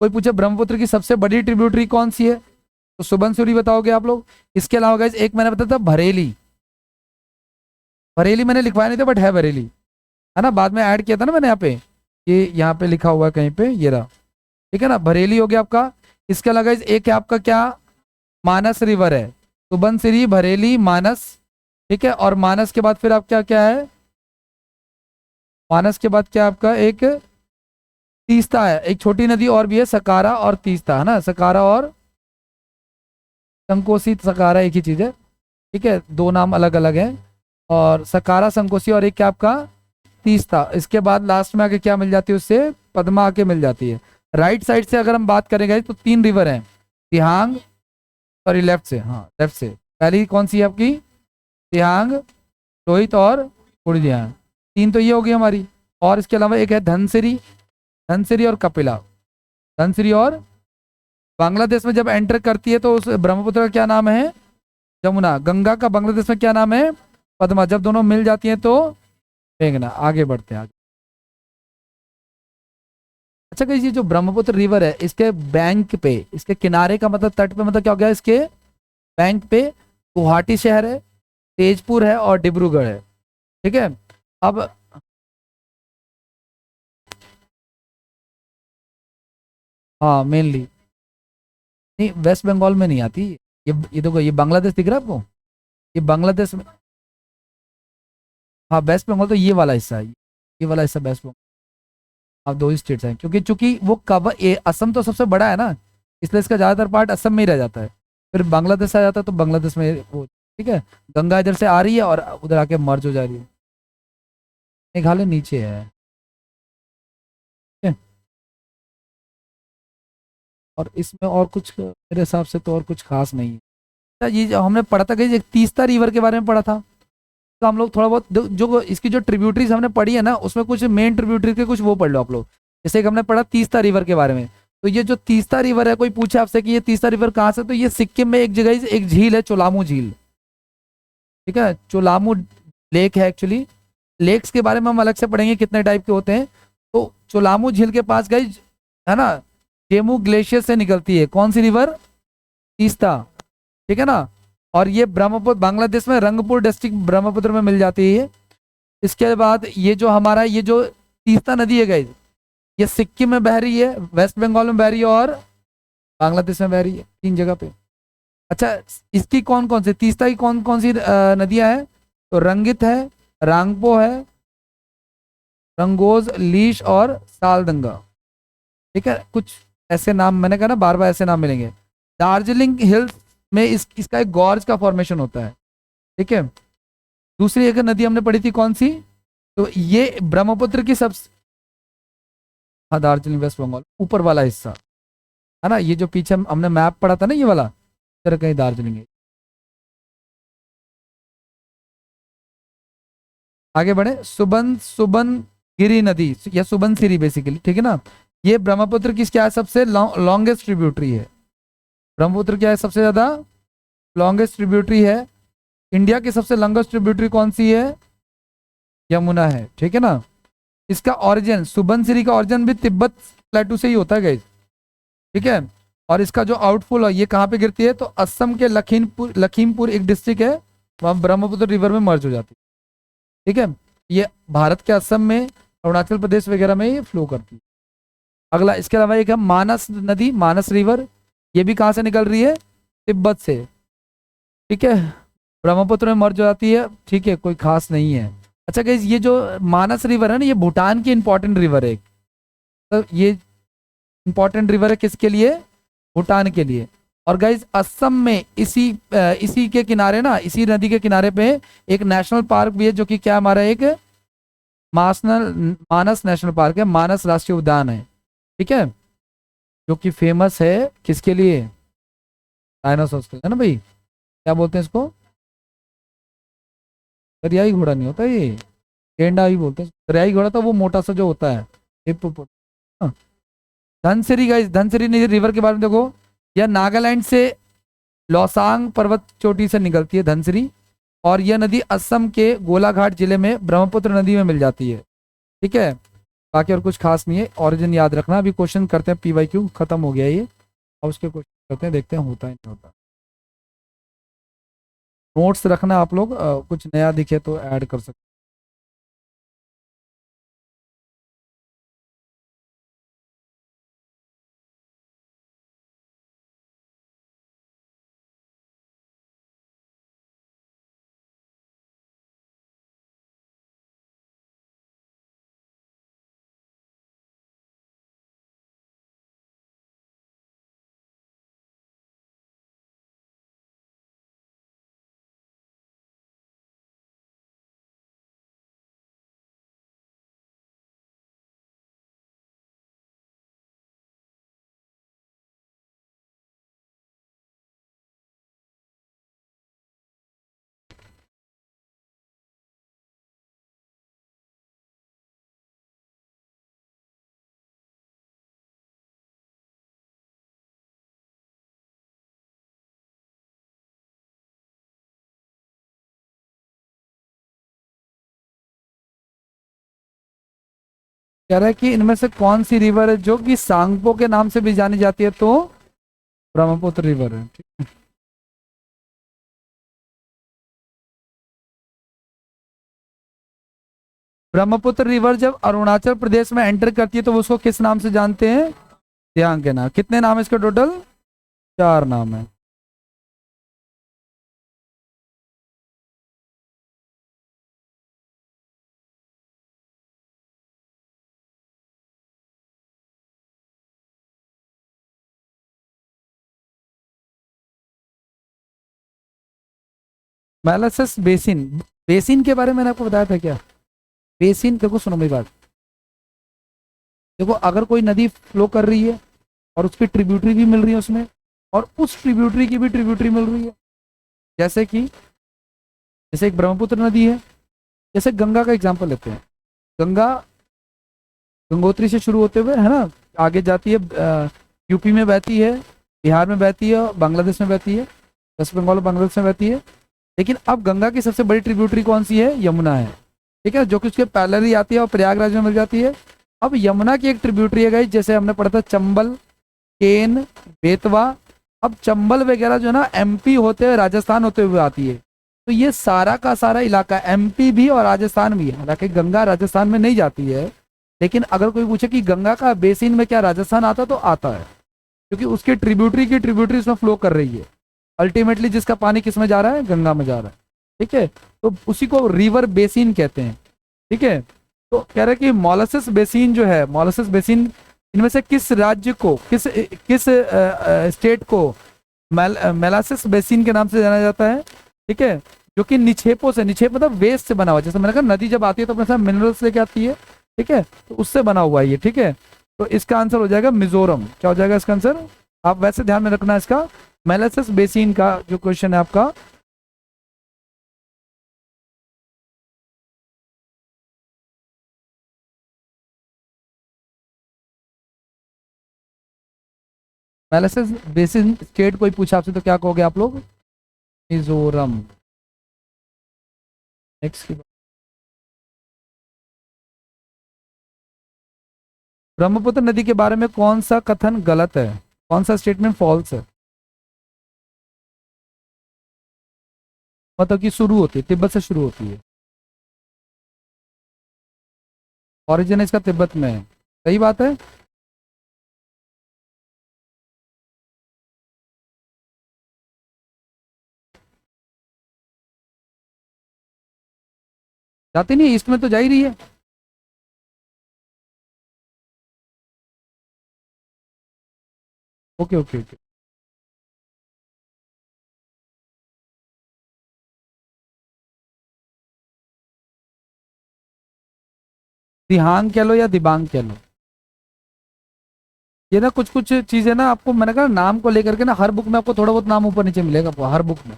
कोई पूछे ब्रह्मपुत्र की सबसे बड़ी ट्रिब्यूटरी कौन सी है, तो सुबनसिरी बताओगे आप लोग। इसके अलावा गाइस एक मैंने बताया था भरेली। भरेली मैंने लिखवाया नहीं था, बट है भरेली, है ना। बाद में ऐड किया था ना मैंने यहाँ पे, ये यहाँ पे लिखा हुआ है कहीं पे, ये रहा। ठीक है ना, भरेली हो गया आपका। इसके अलावा guys, एक है आपका क्या? मानस रिवर है। सुबनसिरी, भरेली, मानस। ठीक है। और मानस के बाद फिर आप क्या क्या है? मानस के बाद क्या आपका? एक तीस्ता है, एक छोटी नदी और भी है, सकारा और तीस्ता, है ना। सकारा और संकोसी, सकारा एक ही चीज है। ठीक है, दो नाम अलग अलग हैं। और सकारा, संकोसी, और एक क्या आपका? तीस्ता। इसके बाद लास्ट में आके क्या मिल जाती है उससे? पद्मा आके मिल जाती है। राइट साइड से अगर हम बात करेंगे तो तीन रिवर हैं, सिहांग, सॉरी लेफ्ट से, हाँ लेफ्ट से। पहली कौन सी है आपकी? सिहांग, लोहित और उड़ियान। तीन तो ये होगी हमारी। और इसके अलावा एक है धनसिरी, धनसिरी और कपिला। धनसिरी और बांग्लादेश में जब एंटर करती है तो उस ब्रह्मपुत्र का क्या नाम है? जमुना। गंगा का बांग्लादेश में क्या नाम है? पद्मा। जब दोनों मिल जाती हैं तो मेघना। आगे बढ़ते हैं आगे। अच्छा कही, ये जो ब्रह्मपुत्र रिवर है, इसके बैंक पे, इसके किनारे का मतलब तट पे, मतलब क्या हो गया? इसके बैंक पे गुवाहाटी शहर है, तेजपुर है और डिब्रूगढ़ है। ठीक है। अब हाँ मेनली, नहीं वेस्ट बंगाल में नहीं आती। ये देखो, ये बांग्लादेश दिख रहा है आपको? ये बांग्लादेश में, हाँ वेस्ट बंगाल तो ये वाला हिस्सा है, ये वाला हिस्सा वेस्ट बंगाल। हाँ दो ही स्टेट्स हैं, क्योंकि चूंकि वो कवर, ये असम तो सबसे बड़ा है ना, इसलिए इसका ज़्यादातर पार्ट असम में ही रह जाता है। फिर बांग्लादेश आ जाता है तो बांग्लादेश में वो, ठीक है। गंगा इधर से आ रही है और उधर आके मर्ज हो जा रही है। मेघालय नीचे है, ठीक है। और इसमें और कुछ मेरे हिसाब से तो और कुछ खास नहीं है। अच्छा, ये जो हमने पढ़ा था कि एक तीस्ता रिवर के बारे में पढ़ा था, तो हम लोग थोड़ा बहुत जो इसकी जो ट्रिब्यूटरीज हमने पढ़ी है ना, उसमें कुछ मेन ट्रिब्यूटरी के कुछ वो पढ़ लो आप लोग। जैसे कि हमने पढ़ा तीस्ता रिवर के बारे में, तो ये जो तीस्ता रिवर है, कोई पूछे आपसे कि ये तीस्ता रिवर कहाँ से, तो ये सिक्किम में एक जगह एक झील है, चोलामू झील। ठीक है, चोलामू लेक है एक्चुअली। लेक्स के बारे में हम अलग से पढ़ेंगे कितने टाइप के होते हैं। तो चोलामू झील के पास गई, है ना, जेमू ग्लेशियर से निकलती है कौन सी रिवर? तीस्ता। ठीक है ना। और ये ब्रह्मपुत्र बांग्लादेश में रंगपुर डिस्ट्रिक्ट ब्रह्मपुत्र में मिल जाती है। इसके बाद ये जो हमारा ये जो तीस्ता नदी है गई, ये सिक्किम में बह रही है, वेस्ट बंगाल में बह रही है और बांग्लादेश में बह रही है, तीन जगह पे। अच्छा, इसकी कौन कौन सी, तीस्ता की कौन कौन सी नदियां हैं? तो रंगित है, रांगपो है, रंगोज, लीश और सालदंगा। ठीक है, कुछ ऐसे नाम मैंने कहा ना, बार बार ऐसे नाम मिलेंगे। दार्जिलिंग हिल्स में इसका एक गॉर्ज का फॉर्मेशन होता है। ठीक है। दूसरी एक नदी हमने पढ़ी थी कौन सी? तो ये ब्रह्मपुत्र की सब, हाँ दार्जिलिंग वेस्ट बंगाल ऊपर वाला हिस्सा, है ना। ये जो पीछे हमने मैप पढ़ा था ना, ये वाला, इस तरह कहीं दार्जिलिंग है। आगे बढ़े। सुबन सुबन गिरी नदी या सुबन सिरी बेसिकली, ठीक है ना। ये ब्रह्मपुत्र की क्या है? सबसे लॉन्गेस्ट ट्रिब्यूटरी है। ब्रह्मपुत्र क्या है? सबसे ज्यादा लॉन्गेस्ट ट्रिब्यूटरी है। इंडिया की सबसे लॉन्गेस्ट ट्रिब्यूटरी कौन सी है? यमुना है। ठीक है ना। इसका ओरिजिन, सुबनसिरी का ओरिजिन भी तिब्बत प्लेटू से ही होता है गाइस। ठीक है। और इसका जो आउटफुल है ये कहाँ पे गिरती है? तो असम के लखीमपुर, लखीमपुर एक डिस्ट्रिक्ट है, वहाँ ब्रह्मपुत्र रिवर में मर्ज हो जाती है। ठीक है, ये भारत के असम में, अरुणाचल प्रदेश वगैरह में ये फ्लो करती है। अगला इसके अलावा एक है मानस नदी, मानस रिवर, ये भी कहाँ से निकल रही है, तिब्बत से। ठीक है, ब्रह्मपुत्र में मर्ज हो जाती है, ठीक है, कोई खास नहीं है। अच्छा गाइस, ये जो मानस रिवर है ना, ये भूटान की इंपॉर्टेंट रिवर है। तो ये इंपॉर्टेंट रिवर है किसके लिए, भूटान के लिए। और गाइस असम में इसी के किनारे ना, इसी नदी के किनारे पे एक नेशनल पार्क भी है, जो कि क्या हमारा एक मासनल मानस नेशनल पार्क है, मानस राष्ट्रीय उद्यान है। ठीक है, जो कि फेमस है किसके लिए, डायनासोर्स के लिए, है ना भाई। क्या बोलते हैं इसको, दरियाई घोड़ा नहीं होता ये, गेंडा ही बोलते हैं। दरियाई घोड़ा तो वो मोटा सा जो होता है, हिप्पोपोट। हाँ। धनसिरी गाइस, धनसिरी रिवर के बारे में देखो, यह नागालैंड से लौसांग पर्वत चोटी से निकलती है धनसिरी, और यह नदी असम के गोलाघाट जिले में ब्रह्मपुत्र नदी में मिल जाती है। ठीक है, बाकी और कुछ खास नहीं है, ऑरिजिन याद रखना। अभी क्वेश्चन करते हैं, PYQ खत्म हो गया ये, और उसके क्वेश्चन करते हैं, देखते हैं होता है नहीं होता। नोट्स रखना आप लोग, कुछ नया दिखे तो ऐड कर सकते। कह रहा है कि इनमें से कौन सी रिवर है जो कि सांगपो के नाम से भी जानी जाती है, तो ब्रह्मपुत्र रिवर है। ठीक। ब्रह्मपुत्र रिवर जब अरुणाचल प्रदेश में एंटर करती है तो वो उसको किस नाम से जानते हैं, सियांग के नाम। कितने नाम है इसके टोटल, 4 नाम है। मैलासेस बेसिन, बेसिन के बारे में मैंने आपको बताया था क्या, बेसिन, देखो सुनो मेरी बात। देखो अगर कोई नदी फ्लो कर रही है और उसकी ट्रिब्यूटरी भी मिल रही है उसमें, और उस ट्रिब्यूटरी की भी ट्रिब्यूटरी मिल रही है, जैसे कि जैसे एक ब्रह्मपुत्र नदी है, जैसे गंगा का एग्जांपल लेते हैं। गंगा गंगोत्री से शुरू होते हुए, है ना, आगे जाती है, यूपी में बहती है, बिहार में बहती है, बांग्लादेश में बहती है, वेस्ट बंगाल और बांग्लादेश में बहती है। लेकिन अब गंगा की सबसे बड़ी ट्रिब्यूटरी कौन सी है, यमुना है। ठीक है, जो कि उसके पैरेलल ही आती है और प्रयागराज में मिल जाती है। अब यमुना की एक ट्रिब्यूटरी है गाइस, जैसे हमने पढ़ा था चंबल, केन, बेतवा। अब चंबल वगैरह जो है ना, MP होते हुए राजस्थान होते हुए आती है। तो ये सारा का सारा इलाका MP भी और राजस्थान भी है। हालांकि गंगा राजस्थान में नहीं जाती है, लेकिन अगर कोई पूछे कि गंगा का बेसिन में क्या राजस्थान आता, तो आता है, क्योंकि उसकी ट्रिब्यूटरी की ट्रिब्यूटरी उसमें फ्लो कर रही है। अल्टीमेटली जिसका पानी किस में जा रहा है, गंगा में जा रहा है। ठीक है, तो उसी को रिवर बेसिन कहते हैं। ठीक है, तो कह रहे हैं कि मोलासिस बेसिन जो है, मोलासिस बेसिन, इनमें से किस राज्य को, किस किस स्टेट को मेलासिस बेसिन के नाम से जाना जाता है। ठीक है, जो कि निक्षेपों से, निक्षेप मतलब वेस्ट से बना हुआ है। जैसे मैंने कहा नदी जब आती है तो अपने साथ मिनरल्स लेके आती है। ठीक है, तो उससे बना हुआ है ये। ठीक है, तो इसका आंसर हो जाएगा मिजोरम। क्या हो जाएगा इसका आंसर, आप वैसे ध्यान में रखना इसका, मेलासिस बेसिन का जो क्वेश्चन है आपका। मेलासिस बेसिन स्टेट कोई पूछा आपसे तो क्या कहोगे आप लोग, मिजोरम। नेक्स्ट की, ब्रह्मपुत्र नदी के बारे में कौन सा कथन गलत है, कौन सा स्टेटमेंट फॉल्स है। मतलब कि शुरू होती है, तिब्बत से शुरू होती है। ओरिजिन इसका तिब्बत में है। सही बात है। जाती नहीं, ईस्ट में तो जा ही रही है। Okay okay okay. दिहांग कह लो या दिबांग कह लो। ये ना कुछ कुछ चीजें ना आपको, मैंने कहा नाम को लेकर के ना हर बुक में आपको थोड़ा बहुत नाम ऊपर नीचे मिलेगा आपको, हर बुक में।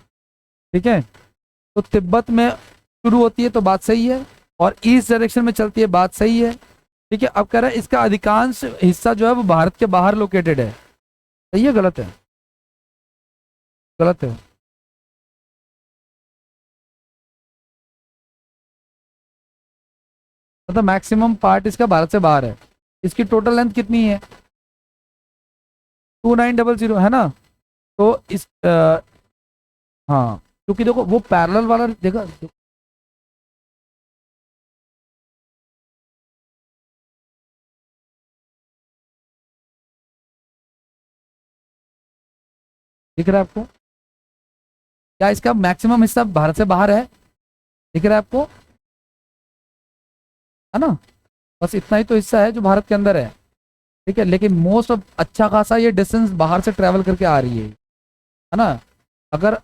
ठीक है। तो तिब्बत में शुरू होती है तो बात सही है, और ईस्ट डायरेक्शन में चलती है, बात सही है। ठीक है। अब कह रहा है इसका अधिकांश हिस्सा जो है वो भारत के बाहर लोकेटेड है। सही है गलत है? गलत है। मतलब मैक्सिमम पार्ट इसका भारत से बाहर है। इसकी टोटल लेंथ कितनी है? 2900 है ना। तो इस हाँ, क्योंकि देखो वो पैरेलल वाला देखा। दिख रहा है आपको? क्या इसका मैक्सिमम हिस्सा भारत से बाहर है? दिख रहा है आपको? है ना। बस इतना ही तो हिस्सा है जो भारत के अंदर है। ठीक है, लेकिन मोस्ट ऑफ अच्छा खासा ये डिस्टेंस बाहर से ट्रैवल करके आ रही है ना। अगर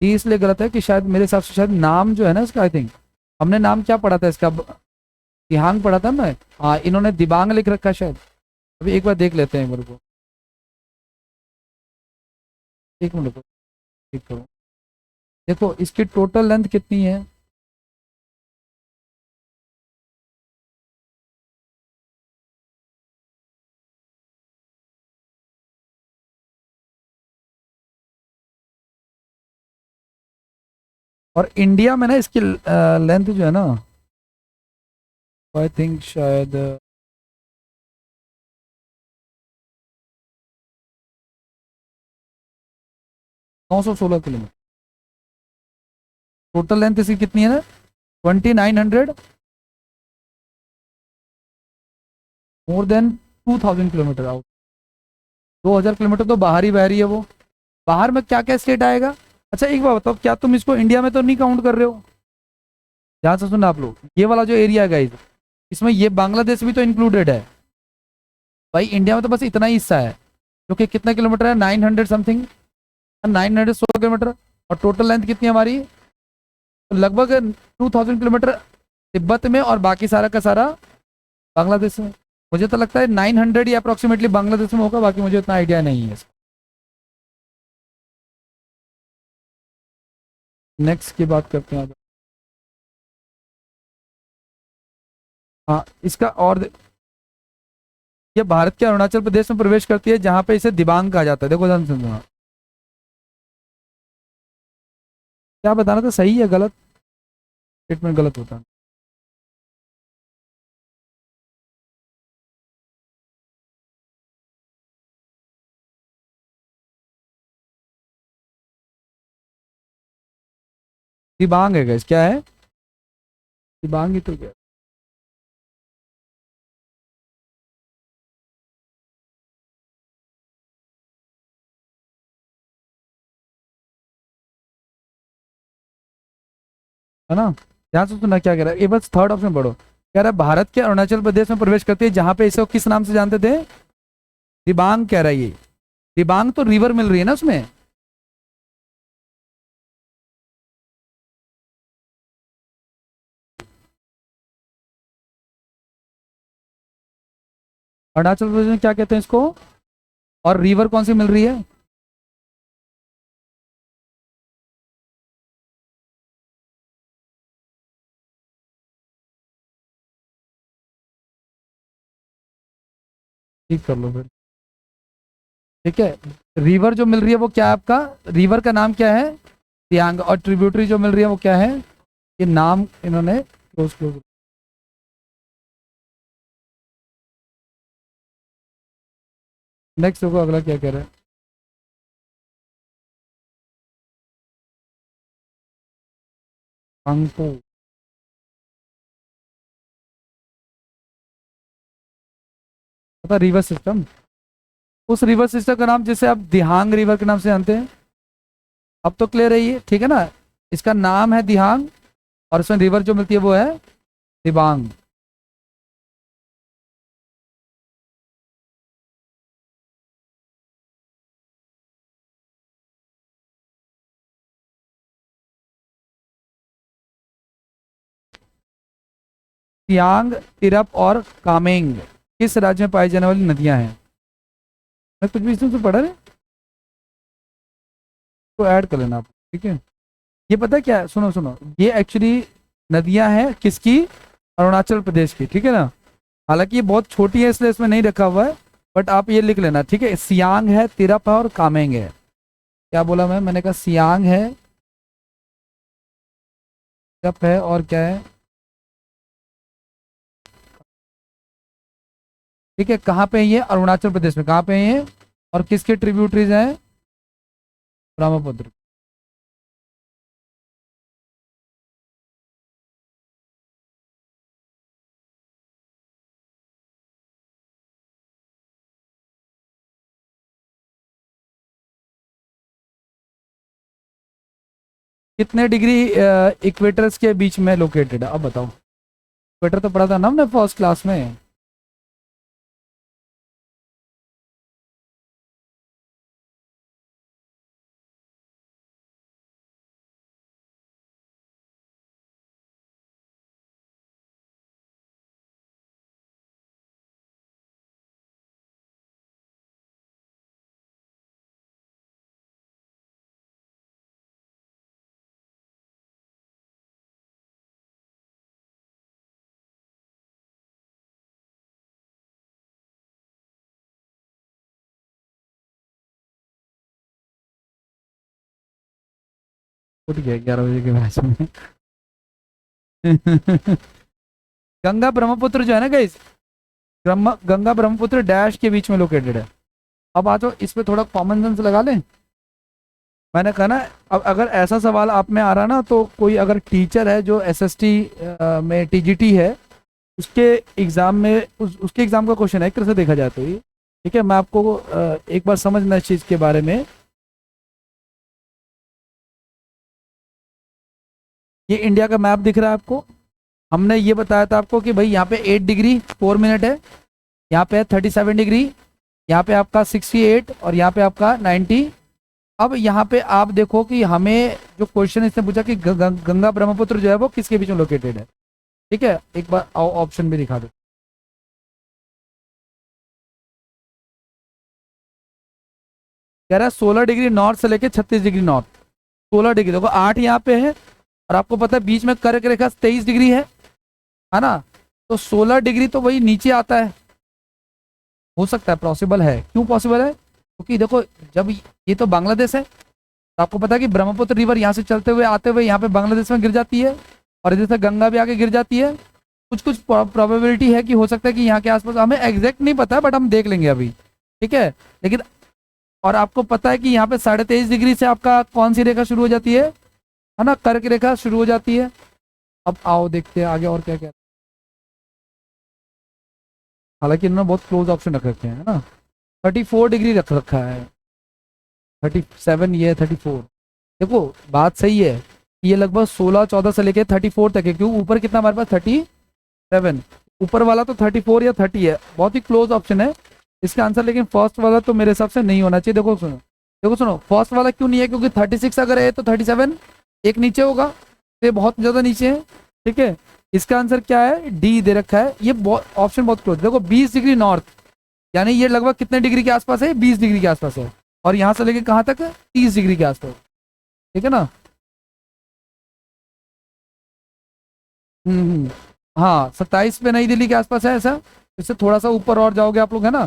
ये इसलिए गलत है कि शायद मेरे हिसाब से शायद नाम जो है ना इसका, आई थिंक हमने नाम क्या पढ़ा था इसका, दिहांग पढ़ा था मैं। हाँ, इन्होंने दिबांग लिख रखा है शायद। अभी एक बार देख लेते हैं मेरे को। एक मिनट को ठीक करो। देखो इसकी टोटल लेंथ कितनी है। और इंडिया में ना इसकी लेंथ जो है ना, आई थिंक शायद 916 किलोमीटर। टोटल लेंथ इसकी कितनी है ना, 2900, more than 2000 kilometre out. 2000 kilometre तो बाहर ही बह रही है वो। बाहर में क्या क्या स्टेट आएगा? अच्छा एक बात बताओ, क्या तुम इसको इंडिया में तो नहीं काउंट कर रहे हो? ध्यान से सुनना आप लोग, ये वाला जो एरिया है गाइस, इसमें ये बांग्लादेश भी तो इंक्लूडेड है। भाई इंडिया में तो बस इतना ही हिस्सा है, जो कि कितना किलोमीटर है, 900 समथिंग, 916 किलोमीटर। और टोटल लेंथ कितनी है हमारी? तो लगभग 2000 किलोमीटर तिब्बत में, और बाकी सारा का सारा बांग्लादेश में। मुझे तो लगता है 900 ही अप्रोक्सीमेटली बांग्लादेश में होगा, बाकी मुझे उतना आइडिया नहीं है। नेक्स्ट की बात करते हैं अब। हाँ इसका और, ये भारत के अरुणाचल प्रदेश में प्रवेश करती है, जहाँ पे इसे दिबांग कहा जाता है। देखो ध्यान से सुनना। क्या बताना था, सही है गलत? स्टेटमेंट गलत होता है। दिबांग है guys, क्या है? दिबांग ही तो क्या है ना। ध्यान से सुनना क्या कह रहा है, ये बस थर्ड ऑप्शन पढ़ो। कह रहा है भारत के अरुणाचल प्रदेश में प्रवेश करती है, जहाँ पे इसे किस नाम से जानते थे? दिबांग कह रहा है ये। दिबांग तो रिवर मिल रही है ना उसमें। अरुणाचल प्रदेश में क्या कहते हैं इसको? और रिवर कौन सी मिल रही है? ठीक कर लो फिर। ठीक है। रिवर जो मिल रही है वो क्या है आपका? रिवर का नाम क्या है? सियांग। और ट्रिब्यूटरी जो मिल रही है वो क्या है? ये नाम इन्होंने क्लोज क्लोज। नेक्स्ट देखो अगला क्या कह रहा है। अंको। पता रिवर सिस्टम, उस रिवर सिस्टम का नाम जिसे आप दिहांग रिवर के नाम से जानते हैं। अब तो क्लियर है ये, ठीक है ना। इसका नाम है दिहांग और इसमें रिवर जो मिलती है वो है दिबांग। सियांग, तिरप और कामेंग किस राज्य में पाई जाने वाली नदियां हैं? मैं कुछ भी इसमें से पढ़ा नहीं, तो ऐड कर लेना आप, ठीक है। ये पता है क्या है? सुनो सुनो, ये एक्चुअली नदियां हैं किसकी? अरुणाचल प्रदेश की, ठीक है ना। हालांकि ये बहुत छोटी है इसलिए इसमें नहीं रखा हुआ है, बट आप ये लिख लेना, ठीक है। सियांग है, तिरप है और कामेंग है। क्या बोला मैंने कहा सियांग है, तिरप है और क्या है? ठीक है। कहाँ पे है ये? अरुणाचल प्रदेश में। कहाँ पे है ये? और किसके ट्रिब्यूटरीज हैं? ब्रह्मपुत्र। कितने डिग्री इक्वेटर्स के बीच में लोकेटेड है? अब बताओ। इक्वेटर तो पढ़ा था ना हमने फर्स्ट क्लास में। उठ गया 11 बजे के मैच में। गंगा ब्रह्मपुत्र जो है ना गाइस, गंगा ब्रह्मपुत्र डैश के बीच में लोकेटेड है। अब आ जाओ इस पे थोड़ा कॉमन सेंस लगा लें। मैंने कहा ना, अब अगर ऐसा सवाल आप में आ रहा ना, तो कोई अगर टीचर है जो एसएसटी में टीजीटी है, उसके एग्जाम में उसके एग्जाम का क्वेश्चन है एक तरह से देखा जाए तो ये, ठीक है। मैं आपको एक बार समझना इस चीज़ के बारे में। ये इंडिया का मैप दिख रहा है आपको। हमने ये बताया था आपको कि भाई यहाँ पे 8 डिग्री 4 मिनट है, यहाँ पे 37 डिग्री, यहाँ पे आपका 68 और यहाँ पे आपका 90। अब यहाँ पे आप देखो कि हमें जो क्वेश्चन इसने पूछा कि गंगा ब्रह्मपुत्र जो है वो किसके बीच में लोकेटेड है, ठीक है। एक बार ऑप्शन भी दिखा दो। कह रहा है 16 डिग्री नॉर्थ से लेके 36 डिग्री नॉर्थ। 16 डिग्री देखो, 8 यहाँ पे है और आपको पता है बीच में कर्क रेखा 23 डिग्री है ना। तो 16 डिग्री तो वही नीचे आता है। हो सकता है, पॉसिबल है। क्यों पॉसिबल है? क्योंकि देखो, जब ये तो बांग्लादेश है, तो आपको पता है कि ब्रह्मपुत्र रिवर यहाँ से चलते हुए आते हुए यहाँ पे बांग्लादेश में गिर जाती है और इधर से गंगा भी आके गिर जाती है। कुछ कुछ प्रोबेबिलिटी है कि हो सकता है कि यहाँ के आसपास, हमें एग्जैक्ट नहीं पता है बट हम देख लेंगे अभी, ठीक है। लेकिन और आपको पता है कि यहाँ पे 23.5 डिग्री से आपका कौन सी रेखा शुरू हो जाती है ना, कर्क रेखा शुरू हो जाती है। अब आओ देखते हैं आगे और क्या क्या। हालांकि इन्होंने बहुत क्लोज ऑप्शन रख रखे हैं, है ना। 34 डिग्री रख रखा है, 37, ये 34। देखो बात सही है, ये लगभग 16 14 से लेके 34 तक है। क्यों? ऊपर कितना हमारे पास 37, ऊपर वाला तो 34 या 30 है, बहुत ही क्लोज ऑप्शन है इसका आंसर। लेकिन फर्स्ट वाला तो मेरे हिसाब से नहीं होना चाहिए। देखो सुनो, देखो सुनो, फर्स्ट वाला क्यों नहीं है? क्योंकि 36 अगर है तो 37 एक नीचे होगा, तो ये बहुत ज़्यादा नीचे है, ठीक है। इसका आंसर क्या है? डी दे रखा है। ये ऑप्शन बहुत क्लोज। देखो 20 डिग्री नॉर्थ, यानी ये लगभग कितने डिग्री के आसपास है? 20 डिग्री के आसपास है। और यहाँ से लेके कहाँ तक? 30 डिग्री के आसपास, ठीक है ना। हम्म। हाँ 27 पे नई दिल्ली के आसपास है ऐसा। इससे थोड़ा सा ऊपर और जाओगे आप लोग, है ना,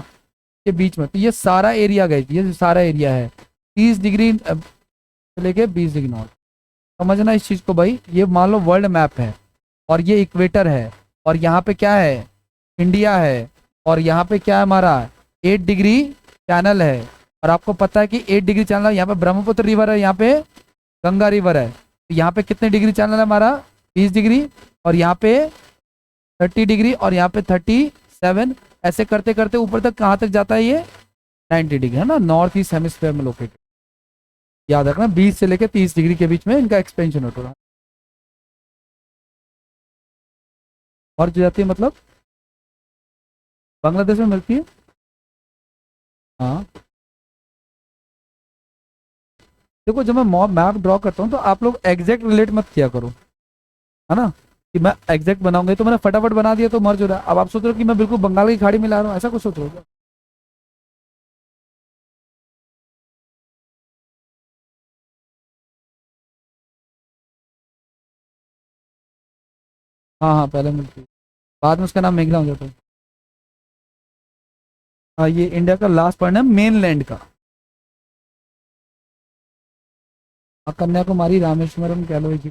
के बीच में। तो ये सारा एरिया गए, ये सारा एरिया है 30 डिग्री से लेके 20 डिग्री नॉर्थ। समझना इस चीज़ को भाई। ये मान लो वर्ल्ड मैप है और ये इक्वेटर है और यहाँ पे क्या है? इंडिया है। और यहाँ पे क्या है हमारा? 8 डिग्री चैनल है। और आपको पता है कि 8 डिग्री चैनल है, यहाँ पे ब्रह्मपुत्र रिवर है, यहाँ पे गंगा रिवर है। तो यहाँ पे कितने डिग्री चैनल है हमारा? 20 डिग्री। और यहाँ पे 30 डिग्री और यहाँ पे 37। ऐसे करते करते ऊपर तक कहाँ तक जाता है ये? 90 डिग्री, है ना, नॉर्थ ईस्ट हेमिस्फीयर में लोकेटेड। याद रखना 20 से लेकर 30 डिग्री के बीच में इनका एक्सपेंशन होता है। और जो जाती है मतलब बांग्लादेश में मिलती है। हाँ, देखो जब मैं मैप ड्रॉ करता हूँ तो आप लोग एग्जैक्ट रिलेट मत किया करो, है ना, कि मैं एग्जैक्ट बनाऊंगा, तो मैंने फटाफट बना दिया तो मर्ज हो रहा है। अब आप सोच रहे हो कि मैं बिल्कुल बंगाल की खाड़ी में ला रहा हूँ, ऐसा कुछ सोच रहे हो क्या? हाँ हाँ, पहले मिलती है, बाद में उसका नाम मेघना हो जाता है। हाँ, ये इंडिया का लास्ट पॉइंट है मेन लैंड का। कन्याकुमारी रामेश्वरम कह लो एक ही।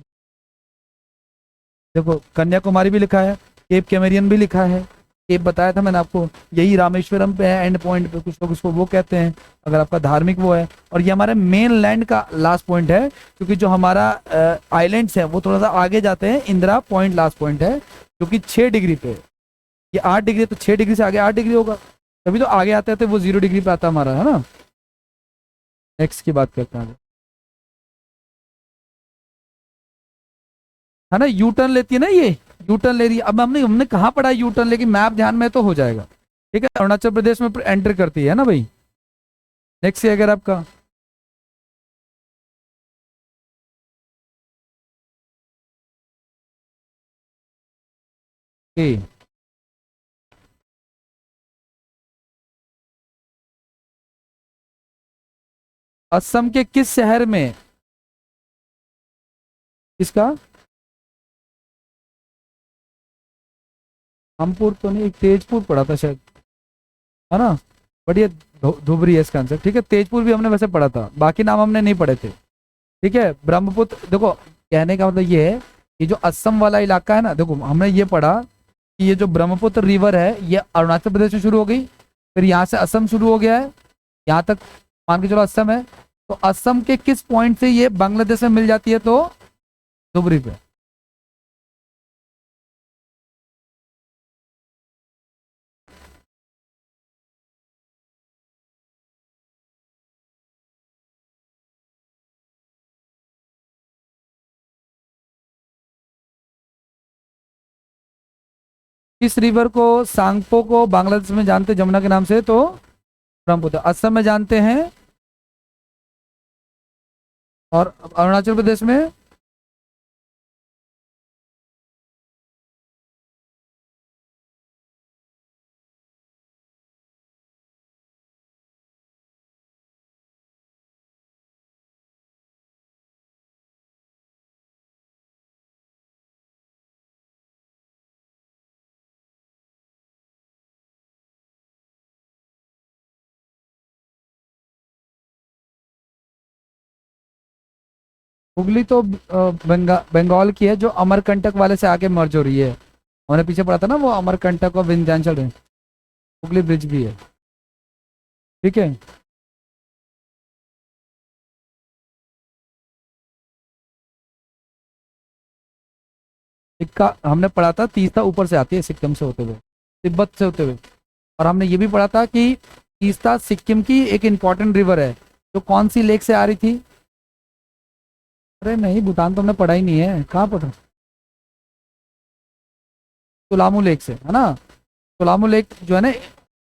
देखो कन्याकुमारी भी लिखा है, केप कैमेरियन भी लिखा है, केप बताया था मैंने आपको, यही रामेश्वरम पे है एंड पॉइंट पे, कुछ लोग इसको वो कहते हैं अगर आपका धार्मिक वो है। और ये हमारे मेन लैंड का लास्ट पॉइंट है, क्योंकि जो हमारा आइलैंड्स है वो थोड़ा सा आगे जाते हैं, इंदिरा पॉइंट लास्ट पॉइंट है जो कि 6 डिग्री पे है। ये 8 डिग्री, तो 6 डिग्री से आगे 8 डिग्री होगा, तभी तो आगे आते आते वो 0 डिग्री पे आता हमारा, है ना। नेक्स्ट की बात करते हैं, है ना, यू टर्न लेती है ना ये, यू टर्न ले रही है। अब हमने हमने कहाँ पढ़ा है यू टर्न, लेकिन मैप ध्यान में है तो हो जाएगा। ठीक है, अरुणाचल प्रदेश में एंटर करती है ना भाई। नेक्स्ट है अगर आपका, ए, असम के किस शहर में? किसका? रामपुर तो नहीं, एक तेजपुर पढ़ा था शायद, है ना। बढ़िया, धुबरी है इसका आंसर। ठीक है, तेजपुर भी हमने वैसे पढ़ा था, बाकी नाम हमने नहीं पढ़े थे। ठीक है, ब्रह्मपुत्र, देखो कहने का मतलब ये है कि जो असम वाला इलाका है ना, देखो हमने ये पढ़ा कि ये जो ब्रह्मपुत्र रिवर है ये अरुणाचल प्रदेश में शुरू हो गई, फिर यहाँ से असम शुरू हो गया है, यहाँ तक मान के चलो असम है, तो असम के किस पॉइंट से ये बांग्लादेश में मिल जाती है? तो धुबरी पे। इस रिवर को, सांगपो को बांग्लादेश में जानते हैं जमुना के नाम से, तो ब्रह्मपुत्र असम में जानते हैं, और अरुणाचल प्रदेश में। हुगली तो बंगाल की है, जो अमरकंटक वाले से आके मर्ज हो रही है। हमने पीछे पढ़ा था ना वो अमरकंटक और विंध्याचल रेंज, हुगली ब्रिज भी है। ठीक है, इक्का हमने पढ़ा था, तीस्ता ऊपर से आती है सिक्किम से होते हुए, तिब्बत से होते हुए। और हमने ये भी पढ़ा था कि तीस्ता सिक्किम की एक इंपॉर्टेंट रिवर है, जो कौन सी लेक से आ रही थी? अरे नहीं, भूटान तो हमने पढ़ा ही नहीं है, कहाँ पढ़ा? तुलामू लेक से, है ना। तुलामू लेक जो है ना।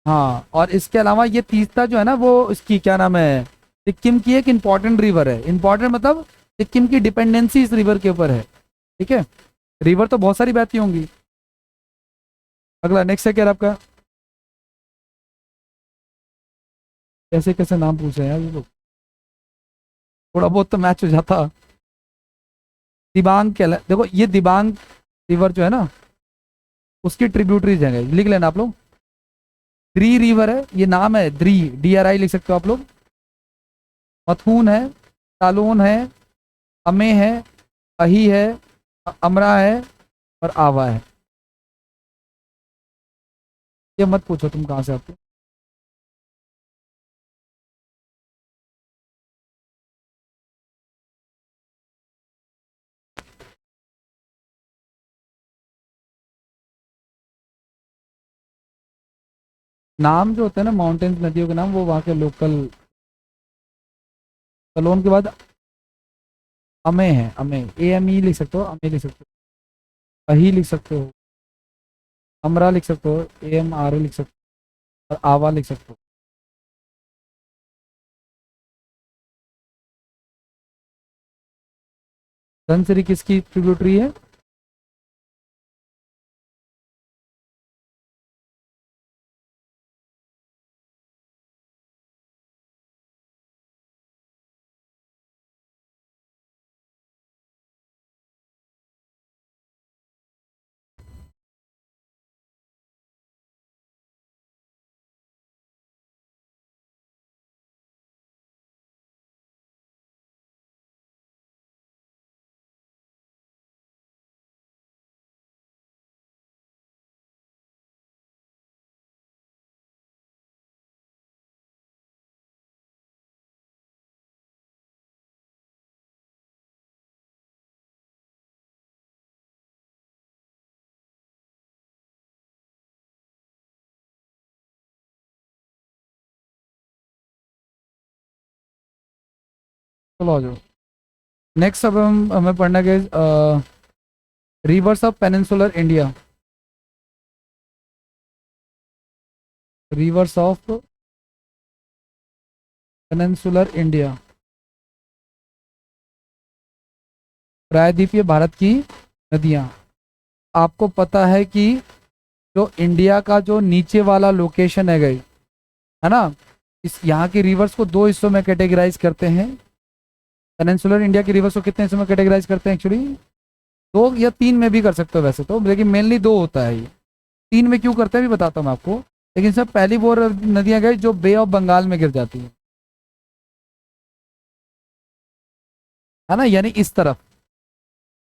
हाँ, और इसके अलावा ये तीस्ता जो है ना, वो इसकी क्या नाम है, सिक्किम की एक इंपॉर्टेंट रिवर है। इंपॉर्टेंट मतलब सिक्किम की डिपेंडेंसी इस रिवर के ऊपर है। ठीक है, रिवर तो बहुत सारी बहती होंगी। अगला नेक्स्ट है क्या आपका? कैसे कैसे नाम पूछ रहे हैं यार ये लोग, थोड़ा बहुत तो मैच हो जाता। दिबांग क्या, देखो ये दिबांग रिवर जो है ना, उसकी ट्रिब्यूटरीज हैं, लिख लेना आप लोग। द्री रिवर है, ये नाम है द्री, DRI लिख सकते हो आप लोग। मथुन है, तालोन है, अमे है, अही है, अमरा है, और आवा है। ये मत पूछो तुम कहाँ से आते हो। नाम जो होते हैं ना माउंटेन्स नदियों के नाम, वो वहाँ के लोकल। सलोन के बाद अमे है, अमे, AME लिख सकते हो, अमे लिख सकते हो, अही लिख सकते हो, अमरा लिख सकते हो, AMRA लिख सकते हो, और आवा लिख सकते हो। धनसिरी किसकी ट्रिब्यूटरी है? चलो आ जाओ। नेक्स्ट अब हम हमें पढ़ना के reverse of peninsular India. Reverse of peninsular India, प्रायद्वीपीय भारत की नदियाँ। आपको पता है कि जो इंडिया का जो नीचे वाला लोकेशन है गई, है ना, इस यहाँ की रिवर्स को दो हिस्सों में कैटेगराइज करते हैं। पेनिनसुलर इंडिया की रिवर्स को कितने हिस्सों में कैटेगराइज करते हैं एक्चुअली? दो या तीन में भी कर सकते हो वैसे तो, लेकिन मेनली दो होता है ये। तीन में क्यों करते हैं भी बताता हूँ मैं आपको। लेकिन सब पहली वो नदियाँ गई जो बे ऑफ बंगाल में गिर जाती हैं, है ना, यानी इस तरफ।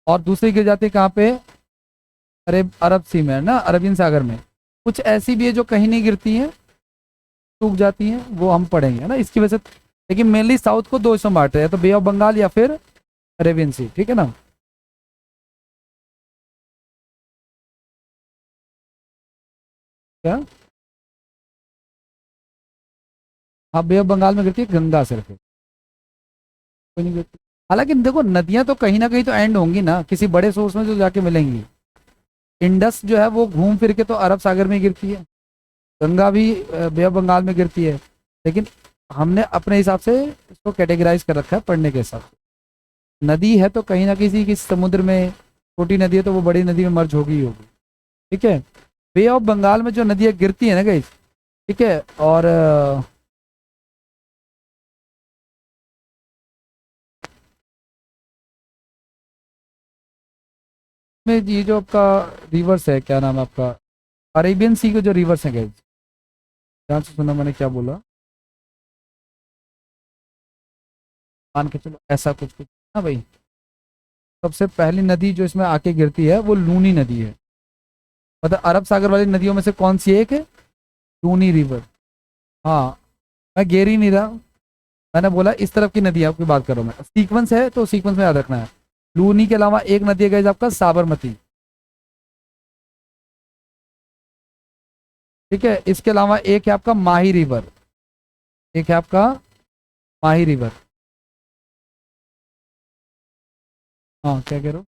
और दूसरी गिर जाती है कहाँ पे? अरे अरब सी में, है ना, अरबियन सागर में। कुछ ऐसी भी है जो कहीं नहीं गिरती हैं, सूख जाती हैं, वो हम पढ़ेंगे, है ना, इसकी वजह से। लेकिन मेनली साउथ को दो हिस्सों में बांटे हैं, तो बे ऑफ बंगाल या फिर अरेबियन सी, ठीक है ना। क्या? हाँ, बे ऑफ बंगाल में गिरती है गंगा सिर्फ, कोई नहीं गिरती। हालांकि देखो नदियां तो कहीं ना कहीं तो एंड होंगी ना, किसी बड़े सोर्स में जो जाके मिलेंगी। इंडस जो है वो घूम फिर के तो अरब सागर में गिरती है, गंगा भी बे ऑफ बंगाल में गिरती है। लेकिन हमने अपने हिसाब से इसको कैटेगराइज कर रखा है पढ़ने के हिसाब से। नदी है तो कहीं ना किसी किसी समुद्र में, छोटी नदी है तो वो बड़ी नदी में मर्ज होगी ही होगी, ठीक है। बे ऑफ बंगाल में जो नदियाँ गिरती है ना गई, ठीक है, और में ये जो आपका रिवर्स है, क्या नाम है आपका, अरेबियन सी के जो रिवर्स है गई, ध्यान से सुना मैंने क्या बोला, मान के चलो ऐसा कुछ कुछ ना भाई। सबसे पहली नदी जो इसमें आके गिरती है वो लूनी नदी है। मतलब अरब सागर वाली नदियों में से कौन सी एक है? लूनी रिवर। हाँ, मैं गिर ही नहीं रहा, मैंने बोला इस तरफ की नदी आपकी बात करो, मैं सीक्वेंस है तो सीक्वेंस में याद रखना है। लूनी के अलावा एक नदी है guys आपका साबरमती, ठीक है। इसके अलावा एक है आपका माही रिवर, एक है आपका माही रिवर। हाँ, क्या कह रहे हो?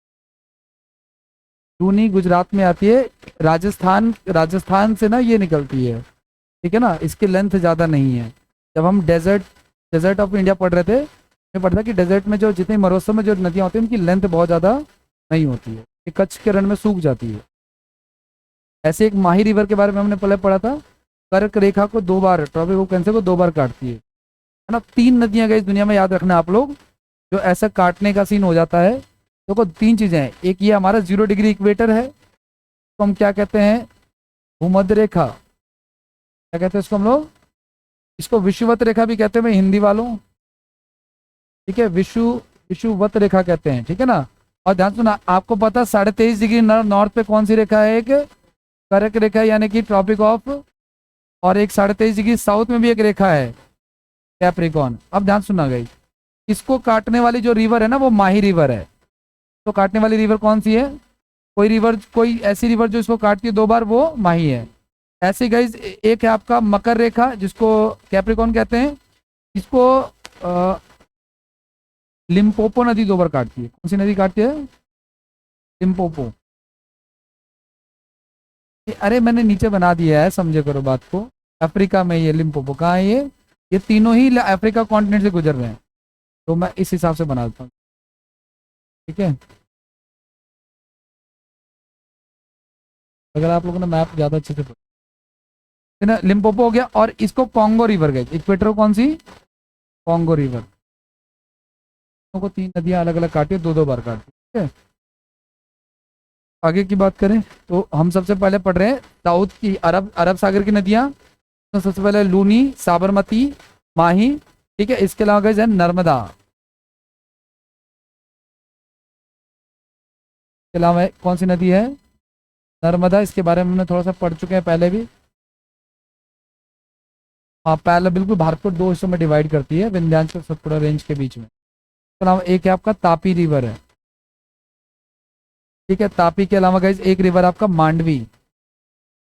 लूनी गुजरात में आती है, राजस्थान, राजस्थान से ना ये निकलती है, ठीक है ना, इसकी लेंथ ज़्यादा नहीं है। जब हम डेजर्ट डेजर्ट ऑफ इंडिया पढ़ रहे थे, हमें पढ़ा था कि डेजर्ट में जो जितने मौसम में जो नदियाँ होती हैं उनकी लेंथ बहुत ज़्यादा नहीं होती है, ये कच्छ के रण में सूख जाती है। ऐसे एक माही रिवर के बारे में हमने पहले पढ़ा था, कर्क रेखा को दो बार, ट्रॉपिक ऑफ कैंसर को दो बार काटती है ना। तीन नदियां गई इस दुनिया में, याद रखना आप लोग, जो ऐसा काटने का सीन हो जाता है। देखो तीन चीजें हैं, एक ये हमारा 0 डिग्री इक्वेटर है, तो हम क्या कहते हैं, भूमध्य रेखा, क्या कहते हैं इसको हम लोग, इसको विषुवत रेखा भी कहते हैं भाई हिंदी वालों, ठीक है, विषुवत रेखा कहते हैं, ठीक है ना। और ध्यान सुना, आपको पता 23.5 डिग्री नॉर्थ पे कौन सी रेखा है? एक कर्क रेखा, यानी कि ट्रॉपिक ऑफ, और एक 23.5 डिग्री साउथ में भी एक रेखा है, कैप्रिकॉन। अब ध्यान सुनना गई, इसको काटने वाली जो रिवर है ना वो माही रिवर है। तो काटने वाली रिवर कौन सी है? कोई रिवर, कोई ऐसी रिवर जो इसको काटती है दो बार, वो माही है। ऐसे गाइज एक है आपका मकर रेखा जिसको कैप्रिकॉर्न कहते हैं, इसको लिम्पोपो नदी 2 बार काटती है। कौन सी नदी काटती है? लिम्पोपो। अरे मैंने नीचे बना दिया है, समझे करो बात को। अफ्रीका में ये लिम्पोपो कहाँ है? ये तीनों ही अफ्रीका कॉन्टिनेंट से गुजर रहे हैं, तो मैं इस हिसाब से बना देता हूँ। ठीक है, अगर आप लोगों ने मैप ज़्यादा अच्छे से ना, लिम्पोपो हो गया। और इसको कॉन्गो रिवर गए, इक्वेटर कौन सी? कॉन्गो रिवर को 3 नदियां अलग अलग काटी, 2 2 बार काटी। ठीक है, आगे की बात करें तो हम सबसे पहले पढ़ रहे हैं साउथ की अरब अरब सागर की नदियां। तो सबसे पहले लूनी, साबरमती, माही। ठीक है, इसके अलावा गए नर्मदा, इसके अलावा कौन सी नदी है? नर्मदा, इसके बारे में हमने थोड़ा सा पढ़ चुके हैं पहले भी। हाँ, पहले बिल्कुल भारत को 2 हिस्सों में डिवाइड करती है, विंध्याचल सतपुड़ा रेंज के बीच में। इसके अलावा एक है आपका तापी रिवर है। ठीक है, तापी के अलावा गाइज एक रिवर आपका मांडवी।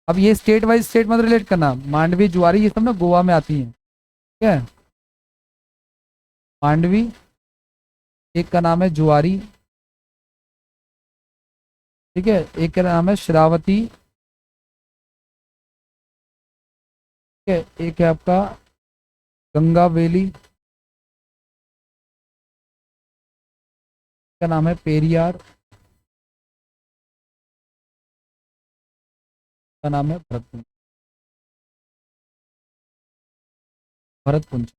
अब ये स्टेट वाइज स्टेट में रिलेट करना, मांडवी, जुआरी, ये सब ना गोवा में आती हैं। ठीक है, मांडवी, एक का नाम है जुआरी। ठीक है, एक का नाम है श्रावती। ठीक है, एक है आपका गंगा वेली, का नाम है पेरियार, का नाम है भरतपुंज। भरतपुंज।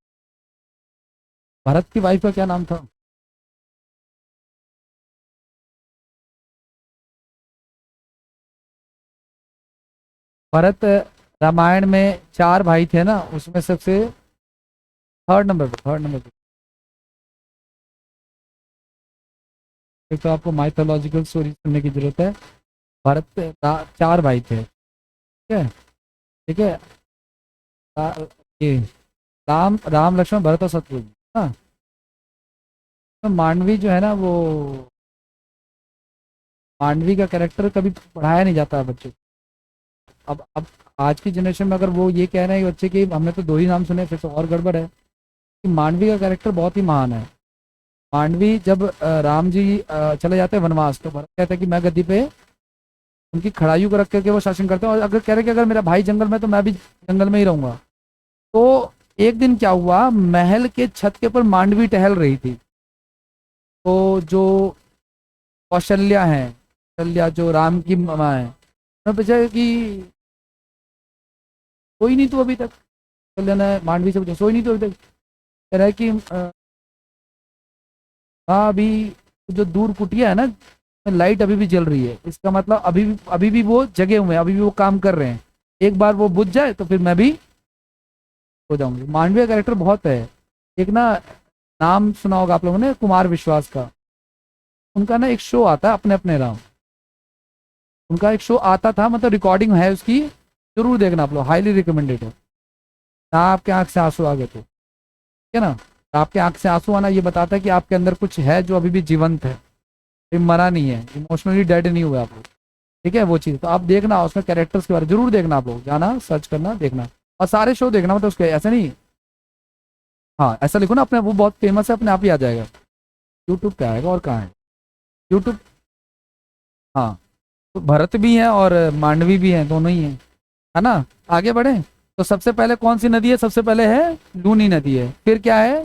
भरत की वाइफ का क्या नाम था? भरत रामायण में 4 भाई थे ना, उसमें सबसे थर्ड नंबर पे। एक तो आपको माइथोलॉजिकल स्टोरी सुनने की जरूरत है। भरत 4 भाई थे। ठीक है, ठीक है। ये राम राम लक्ष्मण भरत और शत्रुघ्न। हाँ, तो मांडवी जो है ना, वो मांडवी का कैरेक्टर कभी पढ़ाया नहीं जाता है बच्चों को। अब आज की जनरेशन में अगर वो ये कह रहे हैं कि बच्चे कि हमने तो 2 ही नाम सुने, फिर तो और गड़बड़ है। कि मांडवी का कैरेक्टर बहुत ही महान है। मांडवी जब राम जी चले जाते हैं वनवास, तो भरत कहते हैं कि मैं गद्दी पे उनकी खड़ाइयों को रख करके वो शासन करते हैं, और अगर कह रहे कि अगर मेरा भाई जंगल में तो मैं भी जंगल में ही रहूंगा। तो एक दिन क्या हुआ, महल के छत के ऊपर मांडवी टहल रही थी। तो जो कौशल्या है, कौशल्या जो राम की माँ है, उन्होंने पूछा कि सोई नहीं तू अभी तक? कौशल्या ने मांडवी से पूछा, सोई नहीं तू अभी तक? कह रहा है कि हाँ, अभी जो दूर कुटिया है ना, लाइट अभी भी जल रही है, इसका मतलब अभी भी वो जगे हुए हैं, अभी भी वो काम कर रहे हैं। एक बार वो बुझ जाए तो फिर मैं भी हो जाऊंगी। मांडवी का कैरेक्टर बहुत है। एक ना, नाम सुना होगा आप लोगों ने, कुमार विश्वास का। उनका ना एक शो आता है, अपने अपने राम। उनका एक शो आता था, मतलब रिकॉर्डिंग है उसकी, जरूर देखना आप लोग, हाईली रिकमेंडेड है। ना आपके आंख से आंसू आ गए तो, ठीक है ना? आपके आंख से आंसू आना ये बताता है कि आपके अंदर कुछ है जो अभी भी जीवंत है, ये मरा नहीं है, इमोशनली डेड नहीं हुआ आप लोग। ठीक है, वो चीज़ तो आप देखना, उसमें कैरेक्टर्स के बारे में जरूर देखना, आप लोग जाना सर्च करना देखना, और सारे शो देखना, मतलब उसके ऐसे नहीं। हाँ, ऐसा लिखो ना अपने, वो बहुत फेमस है, अपने आप ही आ जाएगा। यूट्यूब पे आएगा, और कहाँ है? यूट्यूब। हाँ, तो भरत भी है और मांडवी भी है, दोनों ही हैं, है ना? आगे बढ़े तो सबसे पहले कौन सी नदी है? सबसे पहले है लूनी नदी है। फिर क्या है?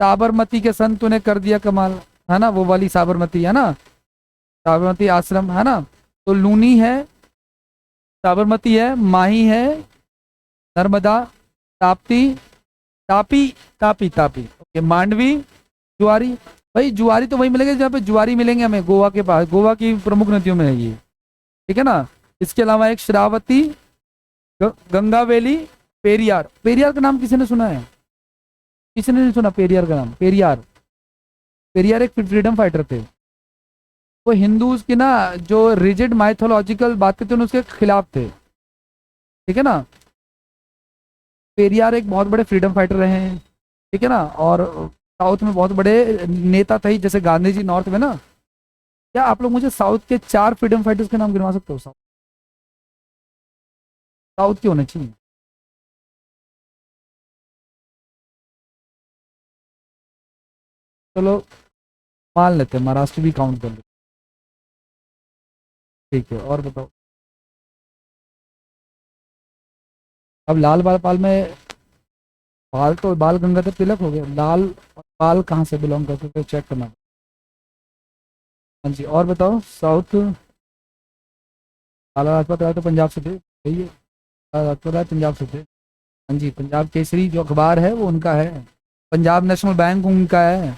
साबरमती के संत तूने कर दिया कमाल, है ना? वो वाली साबरमती है ना, साबरमती आश्रम है ना। तो लूनी है, साबरमती है, माही है, नर्मदा, ताप्ती, तापी, तापी, ओके, मांडवी, जुआरी। भाई जुआरी तो वही मिलेगा जहाँ पे जुआरी मिलेंगे हमें, गोवा के पास, गोवा की प्रमुख नदियों में है ये। ठीक है ना? इसके अलावा एक श्रावती, गंगा वैली, पेरियार। पेरियार का नाम किसी ने सुना है? किसी ने नहीं सुना पेरियार का नाम? पेरियार, पेरियार एक फ्रीडम फाइटर थे। वो हिंदूज की ना, जो रिजिड माइथोलॉजिकल बात करते हैं उसके खिलाफ थे। ठीक है ना? पेरियार एक बहुत बड़े फ्रीडम फाइटर रहे हैं। ठीक है ना? और साउथ में बहुत बड़े नेता थे, जैसे गांधी जी नॉर्थ में ना। क्या आप लोग मुझे साउथ के 4 फ्रीडम फाइटर्स के नाम गिनवा सकते हो? साउथ के होने चाहिए। चलो मान लेते हैं, महाराष्ट्र भी काउंट कर लेते। ठीक है, और बताओ। अब लाल बाल पाल में, बाल तो बाल गंगाधर तिलक हो गया, लाल पाल कहाँ से बिलोंग करते थे, चेक करना। हाँ जी, और बताओ साउथ। लाला लाजपत राय तो पंजाब से थे, सही है। लाला लाजपत राय पंजाब से थे। हाँ जी, पंजाब केसरी जो अखबार है वो उनका है। पंजाब नेशनल बैंक उनका है।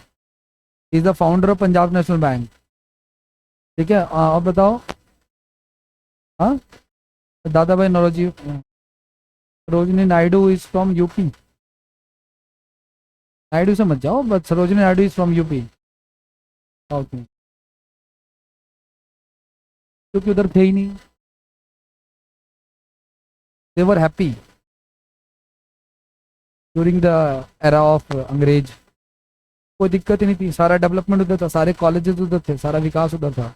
Is the founder of Punjab National Bank. ठीक है, और बताओ। हाँ, Dadabhai Naoroji, Sarojini Naidu is from UP. Naidu से मत जाओ, but Sarojini Naidu is from UP, south में, क्योंकि उधर थे ही नहीं। They were happy during the era of अंग्रेज। कोई दिक्कत ही नहीं थी, सारा डेवलपमेंट उधर था, सारे कॉलेजेस उधर थे, सारा विकास उधर था।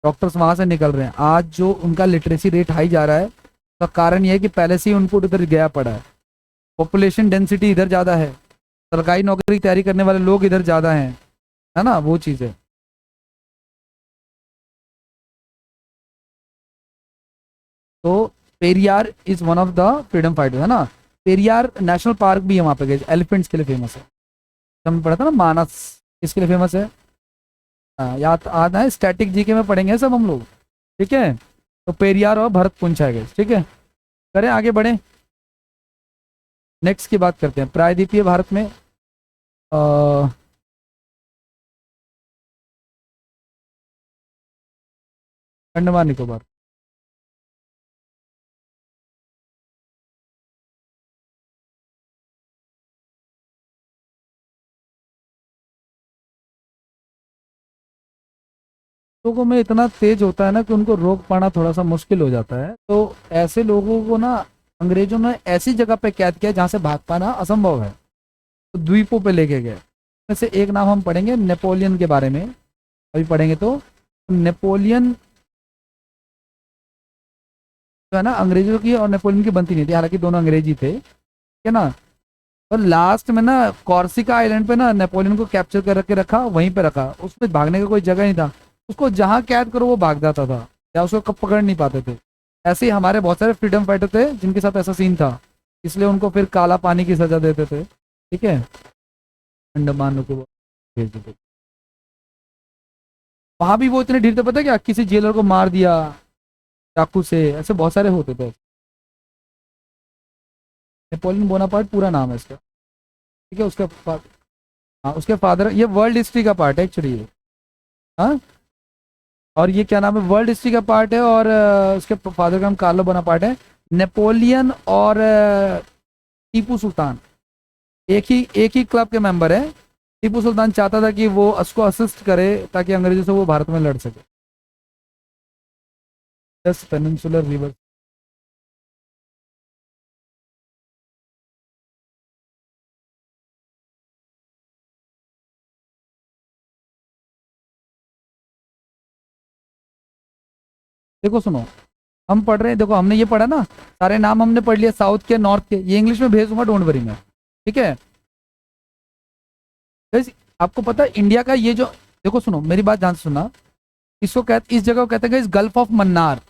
डॉक्टर्स वहां से निकल रहे हैं। आज जो उनका लिटरेसी रेट हाई जा रहा है, उसका कारण यह है कि पहले से ही उनको उधर गया पड़ा है। पॉपुलेशन डेंसिटी इधर ज़्यादा है, सरकारी नौकरी की तैयारी करने वाले लोग इधर ज़्यादा हैं, है ना, वो चीज़ है। तो Periyar is one of the freedom fighters, है ना। पेरियार नेशनल पार्क भी है वहाँ पे, गए एलिफेंट्स के लिए फेमस है। हमने पढ़ा था ना, मानस किसके लिए फेमस है। हाँ, याद आता है, स्टैटिक जीके में पढ़ेंगे सब हम लोग। ठीक है, तो पेरियार और भरत पुंछ है गए। ठीक है, करें आगे बढ़ें। नेक्स्ट की बात करते हैं, प्रायद्वीपीय भारत में अंडमान निकोबार। लोगों में इतना तेज होता है ना कि उनको रोक पाना थोड़ा सा मुश्किल हो जाता है, तो ऐसे लोगों को ना अंग्रेजों ने ऐसी जगह पे कैद किया जहाँ से भाग पाना असंभव है, तो द्वीपों पे लेके गए। वैसे एक नाम हम पढ़ेंगे नेपोलियन के बारे में, अभी पढ़ेंगे तो नेपोलियन जो है ना, अंग्रेजों की और नेपोलियन की बनती नहीं थी, हालांकि दोनों अंग्रेजी थे, ठीक है ना। और लास्ट में ना कॉर्सिका आइलैंड पे ना नेपोलियन को कैप्चर कर के रखा, वहीं पे रखा, उसमें भागने का कोई जगह नहीं था। उसको जहाँ कैद करो वो भाग जाता था, या उसको कब पकड़ नहीं पाते थे। ऐसे ही हमारे बहुत सारे फ्रीडम फाइटर थे जिनके साथ ऐसा सीन था, इसलिए उनको फिर काला पानी की सजा देते थे। ठीक है, अंडमान को भेज देते। वहां भी वो इतने ढीठ थे, पता है क्या, किसी जेलर को मार दिया चाकू से, ऐसे बहुत सारे होते थे। नेपोलियन बोनापार्ट पूरा नाम है इसका। ठीक है, हाँ, उसके फादर, ये वर्ल्ड हिस्ट्री का पार्ट है एक्चुअली ये। हाँ, और ये क्या नाम है, वर्ल्ड हिस्ट्री का पार्ट है, और उसके फादर का नाम कार्लो बोनापार्ट है। नेपोलियन और टीपू सुल्तान एक ही क्लब के मेंबर है। टीपू सुल्तान चाहता था कि वो उसको असिस्ट करे ताकि अंग्रेजों से वो भारत में लड़ सके। दस पेनिनसुलर रिवर। देखो सुनो, हम पढ़ रहे हैं, देखो हमने ये पढ़ा ना, सारे नाम हमने पढ़ लिया साउथ के नॉर्थ के, ये इंग्लिश में भेज दूंगा, डोंट वरी मैं। ठीक है guys, आपको पता है इंडिया का ये जो, देखो सुनो मेरी बात ध्यान से सुनना, इसको कहते, इस जगह को कहते हैं गल्फ ऑफ मन्नार,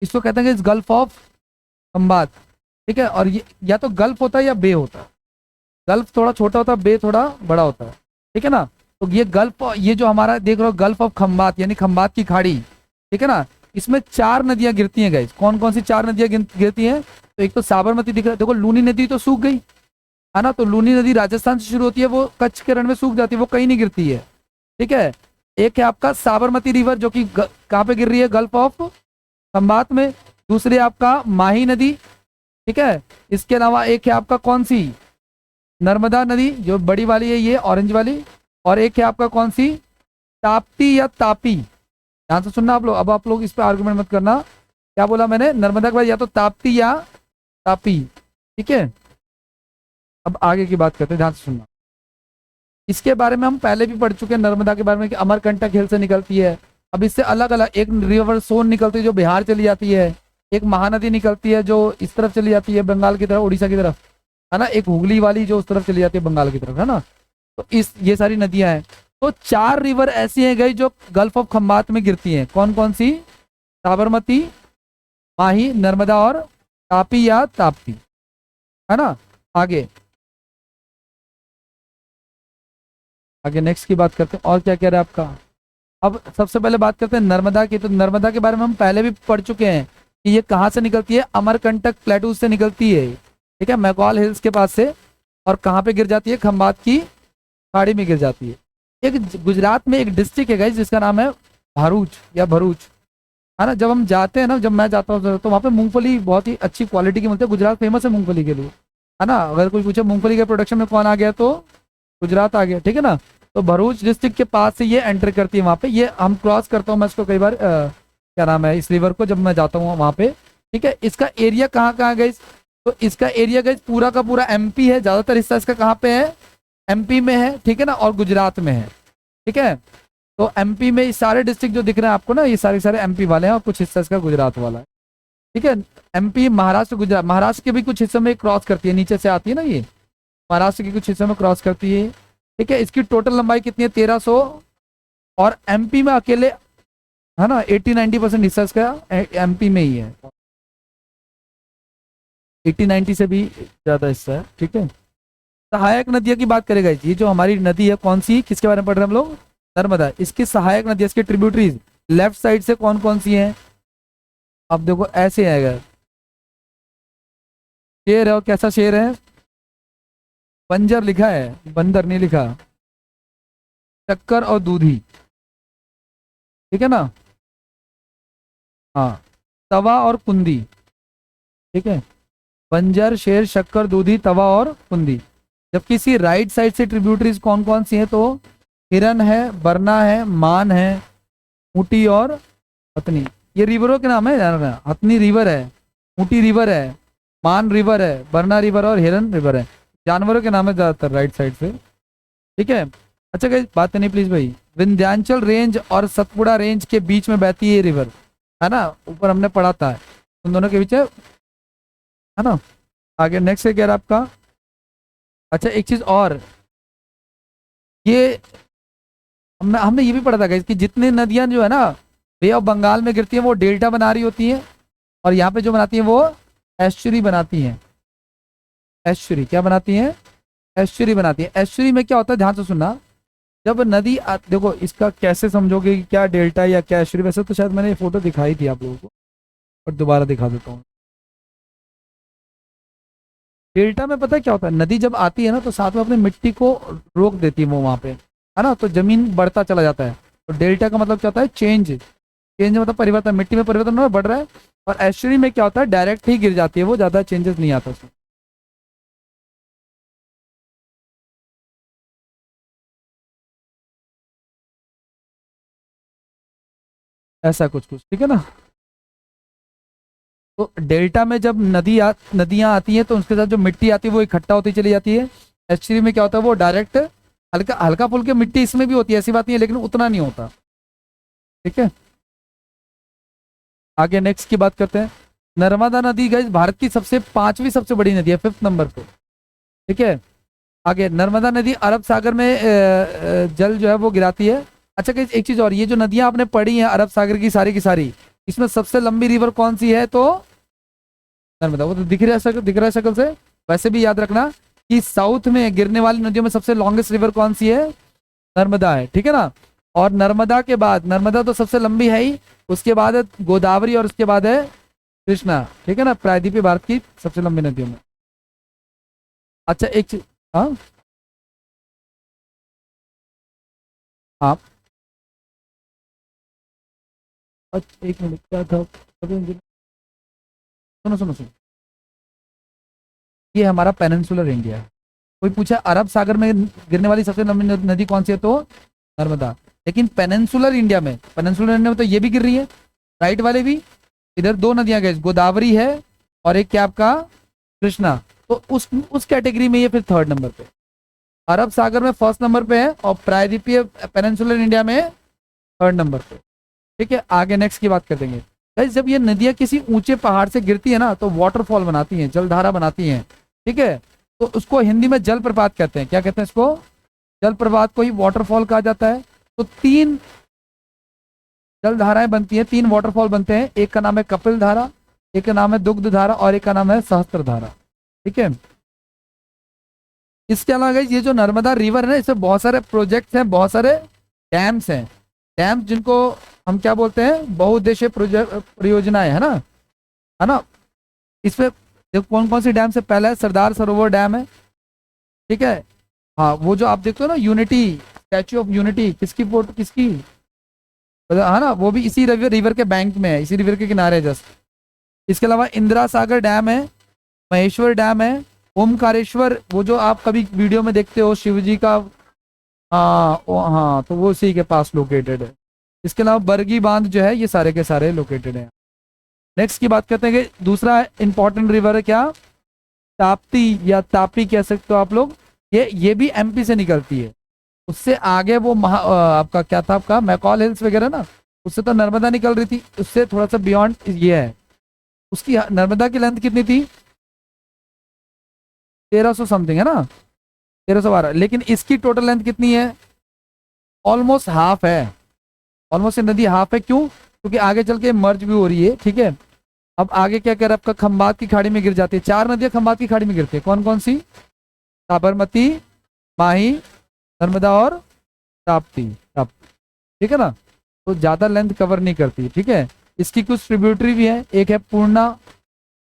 इसको कहते हैं गल्फ ऑफ खंबात। ठीक है, और ये या तो गल्फ होता है या बे होता है। गल्फ थोड़ा छोटा होता है, बे थोड़ा बड़ा होता है। ठीक है ना, तो ये गल्फ, ये जो हमारा देख रहे हो गल्फ ऑफ खंबात यानी खंबात की खाड़ी, ठीक है ना, इसमें चार नदियां गिरती हैं गाइस। कौन कौन सी चार नदियां गिरती हैं, तो एक तो साबरमती दिख रहा है, देखो लूनी नदी तो सूख गई, है ना, तो लूनी नदी राजस्थान से शुरू होती है, वो कच्छ के रण में सूख जाती है, वो कहीं नहीं गिरती है। ठीक है, एक है आपका साबरमती रिवर जो कि कहाँ पे गिर रही है, गल्फ ऑफ खंबात में। दूसरी आपका माही नदी, ठीक है। इसके अलावा एक है आपका कौन सी, नर्मदा नदी जो बड़ी वाली है, ये ऑरेंज वाली। और एक है आपका कौन सी, ताप्ती या तापी। ध्यान से सुनना आप लोग, अब आप लोग इस पर आर्गुमेंट मत करना, क्या बोला मैंने, नर्मदा के बाद या तो ताप्ती या तापी। ठीक है, अब आगे की बात करते हैं, ध्यान से सुनना। इसके बारे में हम पहले भी पढ़ चुके हैं, नर्मदा के बारे में कि अमरकंटक हिल से निकलती है। अब इससे अलग अलग एक रिवर सोन निकलती है जो बिहार चली जाती है, एक महानदी निकलती है जो इस तरफ चली जाती है बंगाल की तरफ, उड़ीसा की तरफ, है ना। एक हुगली वाली जो उस तरफ चली जाती है बंगाल की तरफ, है ना। तो इस ये सारी नदियां हैं। तो 4 रिवर ऐसी हैं गई जो गल्फ ऑफ खम्बात में गिरती हैं। कौन कौन सी? साबरमती, माही, नर्मदा और तापी या ताप्ती, है ना। आगे आगे नेक्स्ट की बात करते हैं। और क्या कह रहा है आपका? अब सबसे पहले बात करते हैं नर्मदा की। तो नर्मदा के बारे में हम पहले भी पढ़ चुके हैं कि ये कहाँ से निकलती है? अमरकंटक प्लेटू से निकलती है, ठीक है, मैकॉल हिल्स के पास से। और कहाँ पे गिर जाती है? खंबात की खाड़ी में गिर जाती है। एक गुजरात में एक डिस्ट्रिक्ट है गाइस जिसका नाम है भरूच या भरूच, है ना। जब हम जाते हैं ना, जब मैं जाता हूँ तो वहाँ पे मूंगफली बहुत ही अच्छी क्वालिटी की मिलती है। गुजरात फेमस है मूंगफली के लिए, है ना। अगर कोई पूछे मूंगफली के प्रोडक्शन में कौन आ गया तो गुजरात आ गया, ठीक है ना। तो भरूच डिस्ट्रिक्ट के पास से ये एंटर करती है वहाँ पे। ये हम क्रॉस करता हूँ मैं इसको कई बार, क्या नाम है, इस रिवर को, जब मैं जाता हूँ वहाँ पे, ठीक है। इसका एरिया कहाँ कहाँ गई? तो इसका एरिया गई पूरा का पूरा एमपी है। ज़्यादातर हिस्सा इसका कहाँ पे है? एमपी में है, ठीक है ना, और गुजरात में है, ठीक है। तो एमपी में ये सारे डिस्ट्रिक्ट जो दिख रहे हैं आपको ना, ये सारे सारे एमपी वाले हैं और कुछ हिस्सा इसका गुजरात वाला है, ठीक है। एमपी, महाराष्ट्र, गुजरात, महाराष्ट्र के भी कुछ हिस्सों में क्रॉस करती है, नीचे से आती है ना ये, महाराष्ट्र के कुछ हिस्सों में क्रॉस करती है, ठीक है। इसकी टोटल लंबाई कितनी है? 1300। और एमपी में अकेले, है ना, 80-90% हिस्सा इसका एमपी में ही है, 80-90 से भी ज्यादा हिस्सा है, ठीक है। सहायक नदियों की बात करेगा, ये जो हमारी नदी है कौन सी, किसके बारे में पढ़ रहे हैं हम लोग? नर्मदा। इसकी सहायक नदी, इसकी ट्रिब्यूटरीज लेफ्ट साइड से कौन कौन सी हैं? अब देखो ऐसे आएगा, शेर है, और कैसा शेर है? बंजर लिखा है, बंदर नहीं लिखा। शक्कर और दूधी, ठीक है ना। हाँ, तवा और कुंदी, ठीक है। बंजर, शेर, शक्कर, दूधी, तवा और कुंदी। जबकि इसी राइट साइड से ट्रिब्यूटरीज कौन कौन सी हैं? तो हिरन है, बरना है, मान है, ऊटी और हथनी। ये रिवरों के नाम है, ध्यान रखना। हथनी रिवर है, ऊटी रिवर है, मान रिवर है, बरना रिवर और हिरन रिवर है। जानवरों के नाम है ज्यादातर राइट साइड से, ठीक है। अच्छा कहीं बात नहीं प्लीज भाई। विंध्याचल रेंज और सतपुड़ा रेंज के बीच में बहती है ये रिवर, है ना, ऊपर हमने पढ़ा था, उन दोनों के बीच है ना। आगे नेक्स्ट है क्या आपका? अच्छा एक चीज और, ये हमने ये भी पढ़ा था कि जितनी नदियां जो है ना बे ऑफ बंगाल में गिरती हैं वो डेल्टा बना रही होती हैं, और यहाँ पे जो बनाती हैं वो एस्चुरी बनाती हैं। एस्चुरी क्या बनाती हैं? एस्चुरी बनाती है। एस्चुरी में क्या होता है, ध्यान से सुनना। जब नदी देखो इसका कैसे समझोगे कि क्या डेल्टा या क्या एस्चुरी, वैसे तो शायद मैंने ये फोटो दिखाई थी आप लोगों को, और दोबारा दिखा देता हूँ। डेल्टा में पता है क्या होता है, नदी जब आती है ना तो साथ में अपनी मिट्टी को रोक देती है वो वहाँ पे, है ना, तो जमीन बढ़ता चला जाता है। तो डेल्टा का मतलब क्या होता है? चेंज। चेंज मतलब परिवर्तन, मिट्टी में परिवर्तन हो बढ़ रहा है। और एस्चुरी में क्या होता है? डायरेक्ट ही गिर जाती है वो, ज़्यादा चेंजेस नहीं आता उसमें। ऐसा कुछ कुछ, ठीक है ना। तो डेल्टा में जब नदियां आती हैं तो उसके साथ जो मिट्टी आती है वो इकट्ठा होती चली जाती है। एस्चुरी में क्या होता है? वो डायरेक्ट हल्का हल्का फुल्का मिट्टी इसमें भी होती है, ऐसी बात नहीं है, लेकिन उतना नहीं होता, ठीक है। आगे नेक्स्ट की बात करते हैं। नर्मदा नदी गाइस भारत की सबसे 5वीं सबसे बड़ी नदी है, 5th नंबर पे, ठीक है। आगे नर्मदा नदी अरब सागर में जल जो है वो गिराती है। अच्छा गाइस एक चीज और, ये जो नदियां आपने पढ़ी हैं अरब सागर की सारी, इसमें सबसे लंबी रिवर कौन सी है? तो नर्मदा। वो तो दिख रहा है शक्ल से। वैसे भी याद रखना कि साउथ में गिरने वाली नदियों में सबसे लॉन्गेस्ट रिवर कौन सी है? नर्मदा है, ठीक है ना। और नर्मदा के बाद, नर्मदा तो सबसे लंबी है ही, उसके बाद है गोदावरी और उसके बाद है कृष्णा, ठीक है ना। प्रायद्वीपीय भारत की सबसे लंबी नदियों में। अच्छा एक चीज, हाँ आप, अच्छा एक मिनट क्या था, सुनो सुनो सुनो, ये हमारा पेनिनसुलर इंडिया है। कोई पूछा अरब सागर में गिरने वाली सबसे लंबी नदी कौन सी है? तो नर्मदा। लेकिन पेनिनसुलर इंडिया में, पेनिनसुलर इंडिया में तो ये भी गिर रही है, राइट वाले भी। इधर 2 नदियां गई, गोदावरी है और एक क्या आपका कृष्णा। तो उस कैटेगरी में ये फिर 3rd नंबर पे। अरब सागर में 1st नंबर पे है, और प्रायद्वीपीय पेनिनसुलर इंडिया में 3rd नंबर पे, ठीक है। आगे नेक्स्ट की बात कर देंगे। गाइस जब ये नदियां किसी ऊंचे पहाड़ से गिरती है ना तो वाटरफॉल बनाती हैं, जलधारा बनाती हैं, ठीक है। तो उसको हिंदी में जलप्रपात कहते हैं। क्या कहते हैं इसको? जलप्रपात को ही वाटरफॉल कहा जाता है। तो 3 जलधाराएं बनती हैं, 3 वाटरफॉल बनते हैं। एक का नाम है कपिल धारा, एक का नाम है दुग्ध धारा और एक का नाम है सहस्त्र धारा, ठीक है। इसके अलावा ये जो नर्मदा रिवर है ना, इसमें बहुत सारे प्रोजेक्ट्स हैं, बहुत सारे डैम्स हैं। डैम्स जिनको हम क्या बोलते हैं, बहुउद्देशीय परियोजनाएं, है ना। इसमें देखो कौन कौन सी डैम से, पहला है सरदार सरोवर डैम है, ठीक है। हाँ वो जो आप देखते हो ना यूनिटी, स्टैच्यू ऑफ यूनिटी, किसकी फोटो, किसकी, है ना, वो भी इसी रिवर के बैंक में है, इसी रिवर के किनारे जस्ट। इसके अलावा इंदिरा सागर डैम है, महेश्वर डैम है, ओमकारेश्वर, वो जो आप कभी वीडियो में देखते हो शिव जी का, हाँ तो वो उसी के पास लोकेटेड है। इसके अलावा बरगी बांध जो है, ये सारे के सारे लोकेटेड हैं। नेक्स्ट की बात करते हैं कि दूसरा इंपॉर्टेंट रिवर है क्या, ताप्ती या तापी कह सकते हो आप लोग। ये भी एमपी से निकलती है। उससे आगे वो आपका क्या था, आपका मैकॉल हिल्स वगैरह ना, उससे तो नर्मदा निकल रही थी, उससे थोड़ा सा बियॉन्ड ये है। उसकी नर्मदा की लेंथ कितनी थी, 1300 समथिंग, है ना, 1312। लेकिन इसकी टोटल लेंथ कितनी है, ऑलमोस्ट हाफ है, ऑलमोस्ट नदी हाफ है। क्यों? क्योंकि आगे चल के मर्ज भी हो रही है, ठीक है। अब आगे क्या कर, आपका खंबात की खाड़ी में गिर जाती है। 4 नदियां खंबात की खाड़ी में गिरती है, कौन कौन सी, साबरमती, माही, नर्मदा और ताप्ती, ठीक है ना। तो ज्यादा लेंथ कवर नहीं करती, ठीक है। इसकी कुछ ट्रिब्यूटरी भी है, एक है पूर्णा,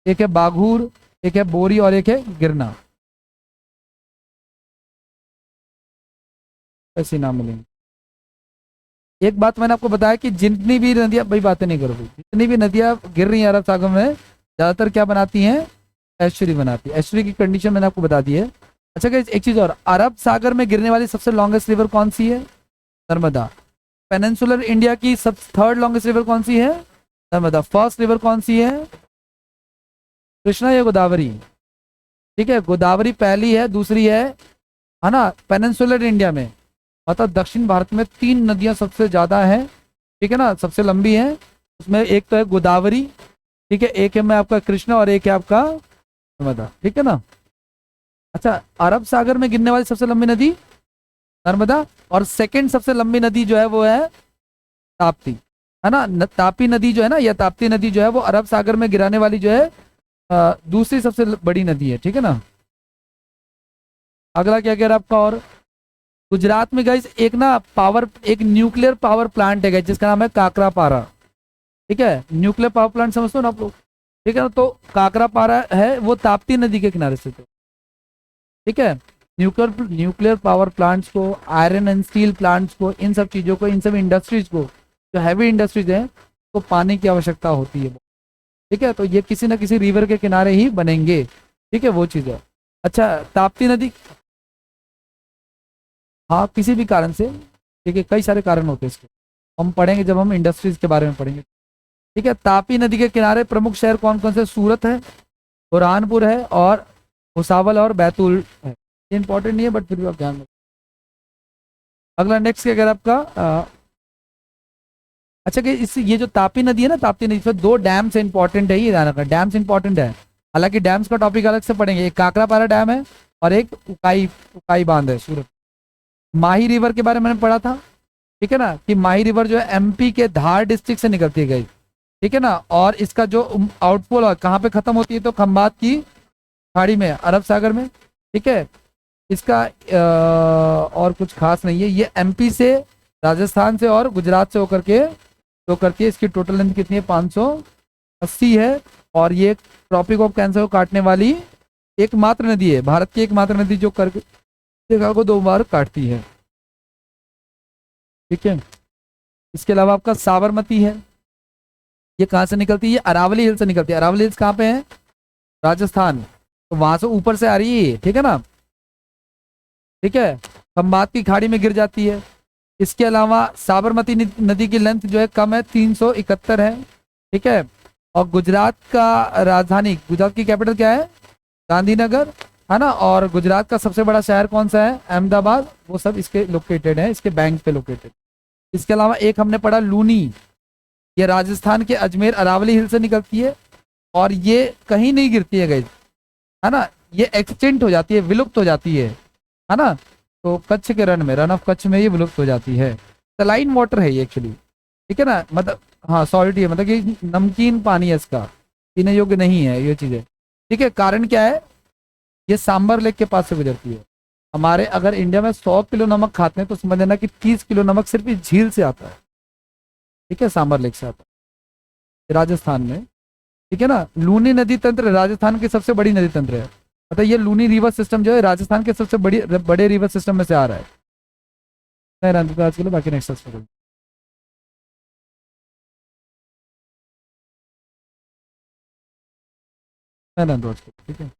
एक है बाघूर, एक है बोरी और एक है गिरना, ऐसे नाम मिलेंगे। एक बात मैंने आपको बताया कि जितनी भी नदियां, भाई बातें नहीं करो, जितनी भी नदियां गिर रही हैं अरब सागर में, ज्यादातर क्या बनाती हैं, एस्चुरी बनाती है। एस्चुरी की कंडीशन मैंने आपको बता दी है। अच्छा गाइस एक चीज और, अरब सागर में गिरने वाली सबसे लॉन्गेस्ट रिवर कौन सी है, नर्मदा। पेनिनसुलर इंडिया की सब 3rd लॉन्गेस्ट रिवर कौन सी है, नर्मदा। फर्स्ट रिवर कौन सी है, कृष्णा या गोदावरी, ठीक है। गोदावरी पहली है, दूसरी है ना। पेनिनसुलर इंडिया में मतलब दक्षिण भारत में 3 नदियां सबसे ज्यादा हैं, ठीक है ना, सबसे लंबी हैं। उसमें एक तो है गोदावरी, ठीक है, एक है मैं आपका कृष्णा और एक है आपका नर्मदा, ठीक है ना। अच्छा अरब सागर में गिरने वाली सबसे लंबी नदी नर्मदा, और सेकंड सबसे लंबी नदी जो है वो है ताप्ती, है ना। तापी नदी जो है ना, या ताप्ती नदी जो है वो अरब सागर में गिराने वाली जो है दूसरी सबसे बड़ी नदी है, ठीक है ना। अगला क्या कह रहा है आपका, और गुजरात में गाइस एक ना एक न्यूक्लियर पावर प्लांट है गाइस, जिसका नाम है काकरापारा, ठीक है। न्यूक्लियर पावर प्लांट समझते हो ना आप लोग, ठीक है ना। तो काकरापारा है वो ताप्ती नदी के किनारे से, ठीक है। न्यूक्लियर पावर प्लांट्स को, आयरन एंड स्टील प्लांट्स को, इन सब चीज़ों को, इन सब इंडस्ट्रीज को, जो हैवी इंडस्ट्रीज हैं, तो पानी की आवश्यकता होती है, ठीक है। तो ये किसी ना किसी रिवर के किनारे ही बनेंगे, ठीक है, वो चीज़ है। अच्छा ताप्ती नदी, हाँ किसी भी कारण से, ठीक है, कई सारे कारण होते हैं इसके, हम पढ़ेंगे जब हम इंडस्ट्रीज के बारे में पढ़ेंगे, ठीक है। तापी नदी के किनारे प्रमुख शहर कौन कौन से, सूरत है, बुरहानपुर है और भुसावल और बैतूल है। ये इंपॉर्टेंट नहीं है बट फिर भी आप ध्यान रखें। अगला नेक्स्ट क्या अगर आपका अच्छा कि इस ये जो तापी नदी है ना, ताप्ती नदी, इसमें 2 डैम्स इंपॉर्टेंट है, ये ध्यान रखना, डैम्स इंपॉर्टेंट है। हालांकि डैम्स का टॉपिक अलग से पढ़ेंगे, एक काकरापारा डैम है और एक उकाई बांध है सूरत। माही रिवर के बारे में मैंने पढ़ा था, ठीक है ना, कि माही रिवर जो है एमपी के धार डिस्ट्रिक्ट से निकलती है गई, ठीक है ना। और इसका जो आउटफॉल है कहाँ पे खत्म होती है, तो खंबात की खाड़ी में, अरब सागर में, ठीक है। इसका और कुछ खास नहीं है, ये एमपी से, राजस्थान से और गुजरात से होकर के तो करती है। इसकी टोटल लेंथ कितनी है, 580 है। और ये ट्रॉपिक ऑफ कैंसर को काटने वाली एकमात्र नदी है, भारत की एकमात्र नदी जो करके जगह को 2 बार काटती है, ठीक है। इसके अलावा आपका साबरमती है, ये कहाँ से निकलती है, ये अरावली हिल से निकलती है। अरावली हिल्स कहाँ पे है, राजस्थान, तो वहां से ऊपर से आ रही है, ठीक है ना, ठीक है। खंबात की खाड़ी में गिर जाती है। इसके अलावा साबरमती नदी की लेंथ जो है कम है, 371 है, ठीक है। और गुजरात का राजधानी, गुजरात की कैपिटल क्या है, गांधीनगर, है ना। और गुजरात का सबसे बड़ा शहर कौन सा है, अहमदाबाद, वो सब इसके लोकेटेड है, इसके बैंक पे लोकेटेड। इसके अलावा एक हमने पढ़ा लूनी, ये राजस्थान के अजमेर अरावली हिल से निकलती है और ये कहीं नहीं गिरती है गाइस, है ना, ये एक्सटिंक्ट हो जाती है, विलुप्त हो जाती है ना। तो कच्छ के रन में, रन ऑफ कच्छ में ये विलुप्त हो जाती है। सलाइन वाटर है ये एक्चुअली, ठीक है ना, मतलब हाँ सॉल्टी है, मतलब कि नमकीन पानी है इसका, पीने योग्य नहीं है ये चीज़ें। ठीक है, कारण क्या है, ये सांबर लेक के पास से गुजरती है। हमारे अगर इंडिया में 100 किलो नमक खाते हैं तो समझ लेना कि 30 किलो नमक सिर्फ इस झील से आता है। ठीक है, सांबर लेक से आता है राजस्थान में। ठीक है ना, लूनी नदी तंत्र राजस्थान की सबसे बड़ी नदी तंत्र है, मतलब ये लूनी रिवर सिस्टम जो है राजस्थान के सबसे बड़े रिवर सिस्टम में से आ रहा है। नहीं रंजित तो आज के लिए, बाकी नेक्स्ट मैं रन रोज के लिए, ठीक है।